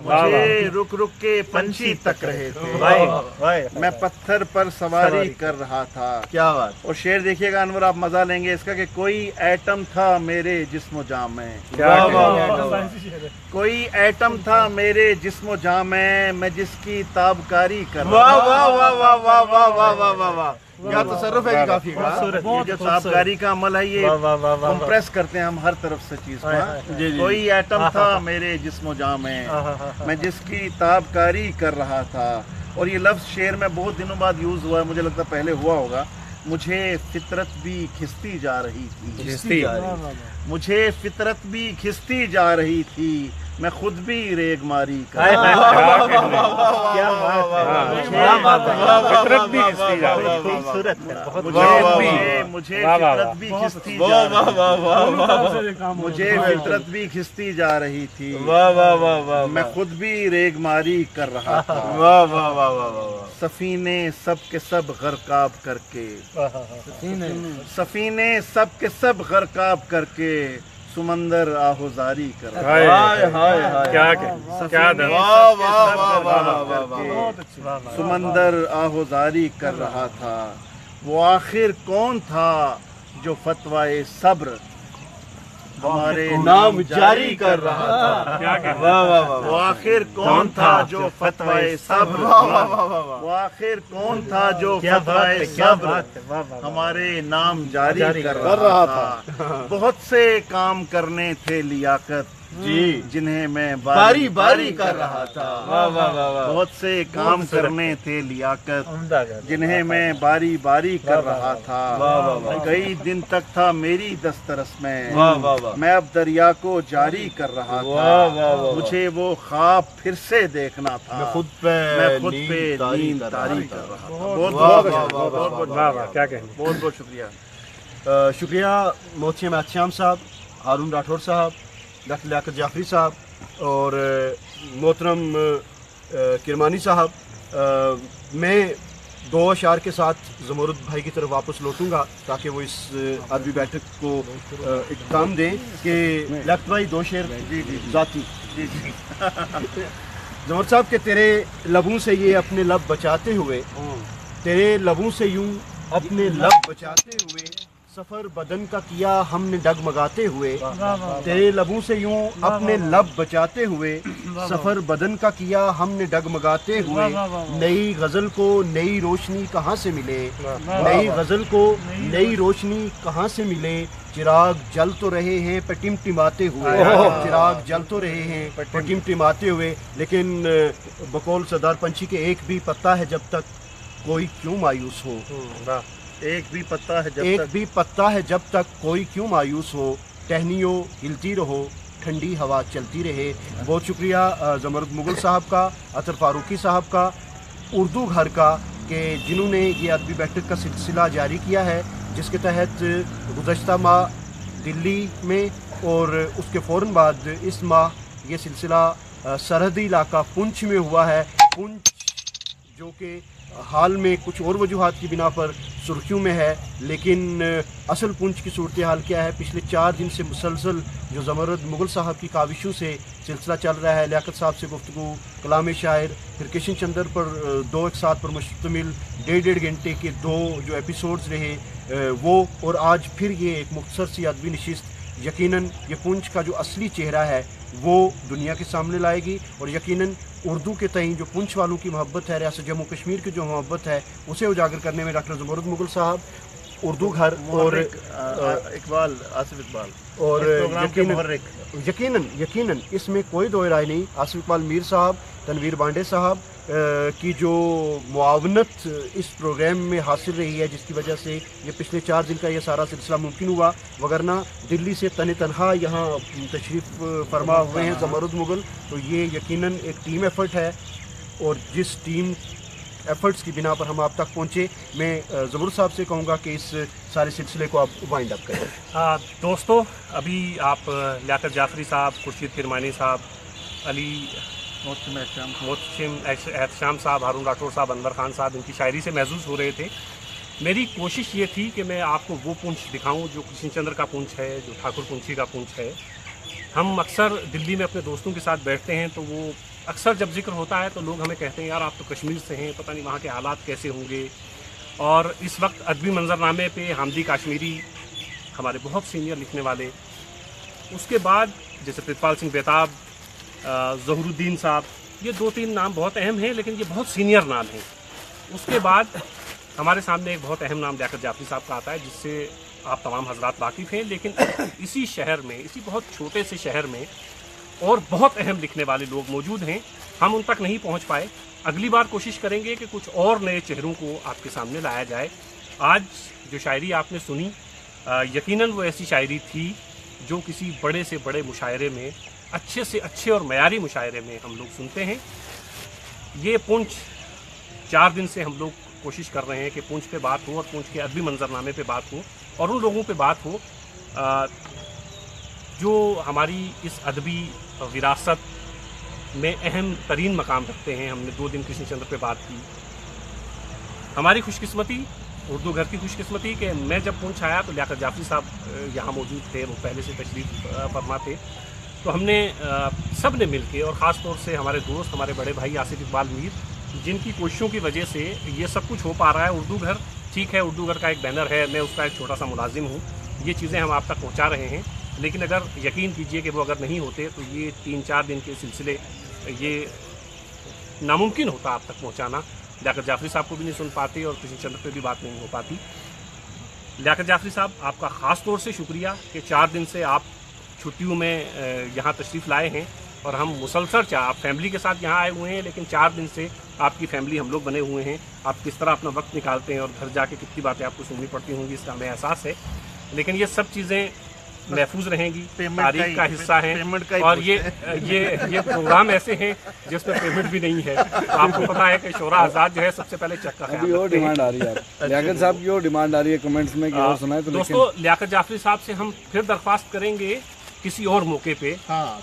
[SPEAKER 3] मुझे रुक रुक के पंछी तक रहे थे, मैं पत्थर पर सवारी कर रहा था।
[SPEAKER 2] क्या बात।
[SPEAKER 3] और शेर देखिएगा अनवर, आप मजा लेंगे इसका कि कोई एटम था मेरे जिस्म जाम में,
[SPEAKER 6] क्या
[SPEAKER 2] वाह
[SPEAKER 6] कहने।
[SPEAKER 2] वाह वाह।
[SPEAKER 3] कोई एटम था मेरे जिस्म जाम में, मैं जिसकी ताबकारी कर
[SPEAKER 2] वाह
[SPEAKER 3] रहा था।
[SPEAKER 2] वाह वाह वाह वाह वाह वाह वाह वाह वाह। क्या तसर्रुफ है जी काफी का।
[SPEAKER 3] ये जो ताबकारी का अमल है, ये कंप्रेस करते हैं हम हर तरफ से चीज को।
[SPEAKER 2] जी, जी।
[SPEAKER 3] कोई एटम था मेरे जिस्म जाम में, मैं जिसकी ताबकारी कर रहा था। और ये लफ्ज शेर में बहुत दिनों बाद यूज हुआ है, मुझे लगता है पहले हुआ होगा। मुझे फितरत भी खिसती जा रही थी,
[SPEAKER 6] खिस्ती।
[SPEAKER 3] मुझे फितरत भी खिसती जा रही थी, मैं खुद भी रेगमारी कर
[SPEAKER 6] क्या कहने,
[SPEAKER 2] क्या बात है।
[SPEAKER 6] फितरत भी खिसती जा रही है।
[SPEAKER 1] खूबसूरत है, बहुत
[SPEAKER 3] मुझे
[SPEAKER 6] वाह, वाह,
[SPEAKER 3] फितरत भी खिसती
[SPEAKER 2] वाह
[SPEAKER 3] जा
[SPEAKER 2] वाह
[SPEAKER 3] रही
[SPEAKER 2] वाह वाह वाह।
[SPEAKER 3] मुझे फितरत भी खिसती जा रही थी,
[SPEAKER 2] वाह वाह वाह वाह।
[SPEAKER 3] मैं खुद भी रेगमारी कर रहा था।
[SPEAKER 2] वाह वाह वाह वाह वाह।
[SPEAKER 3] सफीने सब के सब गरकाब करके, सफीने सब के सब गरकाब करके, समंदर आहोजारी कर रहा
[SPEAKER 6] हाय,
[SPEAKER 2] हाय हाय हाय।
[SPEAKER 6] क्या कहने, क्या दर्द।
[SPEAKER 2] वाह वाह वाह वाह वाह वाह।
[SPEAKER 3] समंदर आहोजारी कर रहा था। वो आखिर कौन था जो फतवाए सब्र हमारे
[SPEAKER 2] नाम जारी कर रहा था।
[SPEAKER 6] क्या कहने,
[SPEAKER 2] वाह वाह वाह।
[SPEAKER 3] वो आखिर कौन था जो फतवाए सब्र,
[SPEAKER 2] वाह वाह वाह वाह वाह।
[SPEAKER 3] वो आखिर कौन था जो
[SPEAKER 1] क्या बात
[SPEAKER 3] फतवाए
[SPEAKER 1] है, क्या
[SPEAKER 3] सब्र
[SPEAKER 1] बात है, वाह वाह।
[SPEAKER 3] हमारे नाम जारी कर रहा था। बहुत से काम करने थे लियाकत
[SPEAKER 2] जी
[SPEAKER 3] जिन्हें मैं
[SPEAKER 2] बारी बारी कर रहा था। वाह वाह वाह वाह।
[SPEAKER 3] बहुत से काम करने थे लियाकत
[SPEAKER 1] उम्दा कर।
[SPEAKER 3] जिन्हें मैं बारी बारी कर रहा था।
[SPEAKER 2] वाह वाह वाह।
[SPEAKER 3] कई दिन तक था मेरी दस्तरस में,
[SPEAKER 2] वाह वाह वाह।
[SPEAKER 3] मैं अब दरिया को जारी कर रहा
[SPEAKER 2] वाह वाह
[SPEAKER 3] था।
[SPEAKER 2] वाह।
[SPEAKER 3] मुझे वो ख्वाब फिर से देखना था,
[SPEAKER 2] मैं खुद पे
[SPEAKER 3] मैं खुद पे
[SPEAKER 2] नींद तारी
[SPEAKER 3] नींद
[SPEAKER 2] कर
[SPEAKER 3] तारी
[SPEAKER 2] रहा
[SPEAKER 3] कर
[SPEAKER 2] था।
[SPEAKER 3] रहा था। बहुत
[SPEAKER 2] वाह
[SPEAKER 3] बहुत
[SPEAKER 2] वाह
[SPEAKER 3] बहुत
[SPEAKER 2] वाह
[SPEAKER 3] बहुत
[SPEAKER 2] वाह।
[SPEAKER 6] वाह वाह, क्या कहने।
[SPEAKER 3] बहुत बहुत शुक्रिया।
[SPEAKER 2] शुक्रिया मोहसिन आश्याम साहब, हारून राठौर साहब, डॉक्टर लियाकत जाफरी साहब और मोहतरम किरमानी साहब। मैं दो अशार के साथ ज़मुर्द भाई की तरफ वापस लौटूंगा ताकि वो इस अदबी बैठक को इख्तिताम दें कि लियाकत भाई दो शेर ज़ाती। ज़मुर्द साहब के तेरे लबों से ये अपने लब बचाते हुए, तेरे लबों से यूं अपने लब बचाते हुए, सफर बदन का किया हमने डगमगाते हुए, तेरे लबों से यूं अपने लब बचाते हुए, सफर बदन का किया हमने डगमगाते हुए, नई गजल को नई रोशनी कहाँ से मिले, नई गजल को नई रोशनी कहाँ से मिले, चिराग जल तो रहे हैं पर टिमटिमाते हुए, चिराग जल तो रहे हैं पर टिमटिमाते हुए, लेकिन बकौल सरदार पंछी के एक भी पत्ता है जब तक कोई क्यों मायूस हो,
[SPEAKER 3] एक भी पत्ता है
[SPEAKER 2] एक भी पत्ता है जब तक कोई क्यों मायूस हो, टहनियों हिलती रहो ठंडी हवा चलती रहे। बहुत शुक्रिया ज़मरुद मुगल साहब का, अतर फारूकी साहब का, उर्दू घर का, कि जिन्होंने ये अदबी बैठक का सिलसिला जारी किया है, जिसके तहत गुज़श्ता माह दिल्ली में और उसके फ़ौरन बाद इस माह ये सिलसिला सरहदी इलाका पुंछ में हुआ है। पुंछ जो कि हाल में कुछ और वजूहात की बिना पर सुर्खियों में है, लेकिन असल पुंछ की सूरत हाल क्या है, पिछले 4 दिन से मुसलसल जो ज़मरुद मुगल साहब की काविशों से सिलसिला चल रहा है, लियाकत साहब से गुफ्तगू, कलाम शायर, फिर किशन चंद्र पर 2 एक साथ पर मुश्तमिल 1.5 घंटे के 2 जो एपिसोड्स रहे वो, और आज फिर ये एक मुख्तसर सी अदबी नशिस्त यकीनन ये पुंछ का जो असली चेहरा है वो दुनिया के सामने लाएगी, और यकीनन उर्दू के तई जो पुंछ वालों की मोहब्बत है, रियासत जम्मू कश्मीर की जो मोहब्बत है, उसे उजागर करने में डॉक्टर ज़मरुद मुगल साहब, उर्दू घर और
[SPEAKER 3] इकबाल, आसिफ इकबाल
[SPEAKER 2] और यकीनन इसमें कोई दो राय नहीं, आसिफ इकबाल मीर साहब, तनवीर बांडे साहब की जो मुआवनत इस प्रोग्राम में हासिल रही है, जिसकी वजह से ये पिछले 4 दिन का ये सारा सिलसिला मुमकिन हुआ, वगरना दिल्ली से तनहा यहाँ तशरीफ़ फरमा हुए हैं ज़मरुद मुगल, तो ये यकीनन एक टीम एफ़र्ट है, और जिस टीम एफ़र्ट्स की बिना पर हम आप तक पहुँचे, मैं ज़मरुद साहब से कहूँगा कि इस सारे सिलसिले को आप वाइंड अप करें।
[SPEAKER 6] दोस्तों, अभी आप लियाकत जाफरी साहब, खुर्शीद किरमानी साहब, अली मोहसिन एहतशाम साहब, हारून राठौर साहब, अनवर खान साहब, इनकी शायरी से महसूस हो रहे थे। मेरी कोशिश ये थी कि मैं आपको वो पुंछ दिखाऊं जो किशन चंद्र का पुंछ है, जो ठाकुर पुंछी का पुंछ है। हम अक्सर दिल्ली में अपने दोस्तों के साथ बैठते हैं तो वो अक्सर जब जिक्र होता है तो लोग हमें कहते हैं यार आप तो कश्मीर से हैं, पता नहीं वहाँ के हालात कैसे होंगे। और इस वक्त अदबी मंजरनामे पे हामिदी काश्मीरी हमारे बहुत सीनियर लिखने वाले, उसके बाद जैसे प्रितपाल सिंह बेताब, ज़हरुद्दीन साहब, ये 2-3 नाम बहुत अहम हैं, लेकिन ये बहुत सीनियर नाम हैं। उसके बाद हमारे सामने एक बहुत अहम नाम लियाकत जाफरी साहब का आता है, जिससे आप तमाम हजरात वाकिफ़ हैं, लेकिन इसी शहर में, इसी बहुत छोटे से शहर में और बहुत अहम लिखने वाले लोग मौजूद हैं, हम उन तक नहीं पहुंच पाए। अगली बार कोशिश करेंगे कि कुछ और नए चेहरों को आपके सामने लाया जाए। आज जो शायरी आपने सुनी, यकीनन वो ऐसी शायरी थी जो किसी बड़े से बड़े मुशायरे में, अच्छे से अच्छे और मयारी मुशायरे में हम लोग सुनते हैं। ये पुंछ 4 दिन से हम लोग कोशिश कर रहे हैं कि पुंछ पे बात हो और पुंछ के अदबी मंजरनामे पे बात हो और उन लोगों पे बात हो जो हमारी इस अदबी विरासत में अहम तरीन मकाम रखते हैं। हमने 2 दिन किशन चंद्र पे बात की। हमारी खुशकिस्मती, उर्दू घर की खुशकिस्मती कि मैं जब पुंछ आया तो लियाकत जाफरी साहब यहाँ मौजूद थे, वो पहले से तशरीफ़ फरमा थे। तो हमने सब ने मिल के, और ख़ास तौर से हमारे दोस्त, हमारे बड़े भाई आसिफ इकबाल मीर, जिनकी कोशिशों की वजह से ये सब कुछ हो पा रहा है। उर्दू घर ठीक है, उर्दू घर का एक बैनर है, मैं उसका एक छोटा सा मुलाजिम हूँ, ये चीज़ें हम आप तक पहुँचा रहे हैं। लेकिन अगर यकीन कीजिए कि वो अगर नहीं होते तो ये 3-4 दिन के सिलसिले ये नामुमकिन होता आप तक पहुँचाना। लियाकत जाफरी साहब को भी नहीं सुन पाते और किशन चंद्र पे भी बात नहीं हो पाती। लियाकत जाफरी साहब, आपका ख़ास तौर से शुक्रिया कि 4 दिन से आप छुट्टियों में यहाँ तशरीफ़ लाए हैं, और हम मुसलसल आप फैमिली के साथ यहाँ आए हुए हैं, लेकिन 4 दिन से आपकी फैमिली हम लोग बने हुए हैं। आप किस तरह अपना वक्त निकालते हैं और घर जाके कितनी बातें आपको सुननी पड़ती होंगी, इसका हमें एहसास है। लेकिन ये सब चीज़ें महफूज रहेंगी, तारीख का हिस्सा हैं, और ये प्रोग्राम ऐसे हैं जिसमें पेमेंट भी नहीं है। तो आपको पता है कि शोरा आज़ाद जो है सबसे पहले चेक का
[SPEAKER 7] अभी और डिमांड आ रही है लियाकत साहब की, और डिमांड आ रही है कमेंट्स में कि और सुनाए तो।
[SPEAKER 6] दोस्तों, लियाकत जाफरी साहब से हम फिर दरख्वास्त करेंगे किसी और मौके पे।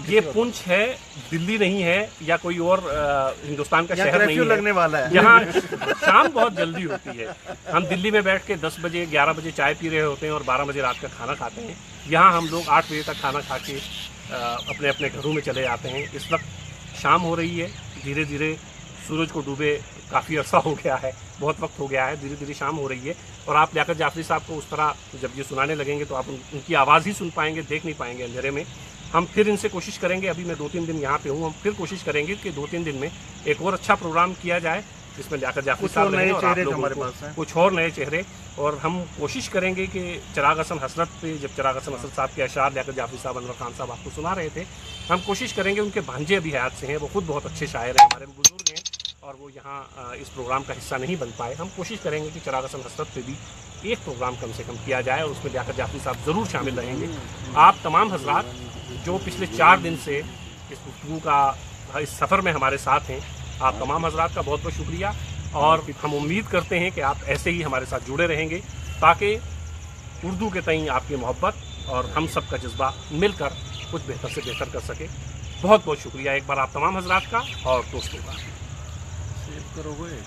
[SPEAKER 6] ये पुंछ है, दिल्ली नहीं है या कोई और हिंदुस्तान का शहर नहीं है,
[SPEAKER 3] लगने वाला है।
[SPEAKER 6] यहाँ शाम बहुत जल्दी होती है। हम दिल्ली में बैठ के 10 बजे 11 बजे चाय पी रहे होते हैं और 12 बजे रात का खाना खाते हैं। यहाँ हम लोग 8 बजे तक खाना खा के अपने अपने घरों में चले जाते हैं। इस वक्त शाम हो रही है, धीरे धीरे सूरज को डूबे काफ़ी अरसा हो गया है, बहुत वक्त हो गया है, धीरे धीरे शाम हो रही है और आप लियाकत जाफरी साहब को उस तरह जब ये सुनाने लगेंगे तो आप उनकी आवाज़ ही सुन पाएंगे, देख नहीं पाएंगे अंधेरे में। हम फिर इनसे कोशिश करेंगे, अभी मैं 2-3 दिन यहाँ पे हूँ, हम फिर कोशिश करेंगे कि 2-3 दिन में एक और अच्छा प्रोग्राम किया जाए जिसमें लियाकत जाफरी
[SPEAKER 3] कुछ और
[SPEAKER 6] साहब
[SPEAKER 3] नए
[SPEAKER 6] रहें और आप
[SPEAKER 3] चेहरे जो
[SPEAKER 6] लोगों
[SPEAKER 3] हमारे
[SPEAKER 6] को
[SPEAKER 3] पास हैं।
[SPEAKER 6] कुछ और नए चेहरे, और हम कोशिश करेंगे कि चिराग हसन हसरत पे जब चिराग हसन हसरत साहब के अशार लियाकत जाफरी साहब, अनवर खान साहब आपको सुना रहे थे, हम कोशिश करेंगे, उनके भांजे अभी हयात से हैं, वो खुद बहुत अच्छे शायर हैं, हमारे बुजुर्ग हैं और वो यहाँ इस प्रोग्राम का हिस्सा नहीं बन पाए। हम कोशिश करेंगे कि चिराग हसन हसरत पे भी एक प्रोग्राम कम से कम किया जाए और उसमें लियाकत जाफरी साहब ज़रूर शामिल रहेंगे। आप तमाम हजरात जो पिछले 4 दिन से इस गुफ्तगू का इस सफ़र में हमारे साथ हैं, आप तमाम हजरात का बहुत बहुत शुक्रिया और हम उम्मीद करते हैं कि आप ऐसे ही हमारे साथ जुड़े रहेंगे ताकि उर्दू के तईं आपकी मोहब्बत और हम सब का जज्बा मिलकर कुछ बेहतर से बेहतर कर सके। बहुत बहुत शुक्रिया एक बार आप तमाम हजरात का और दोस्तों का।
[SPEAKER 3] सेव करोगे?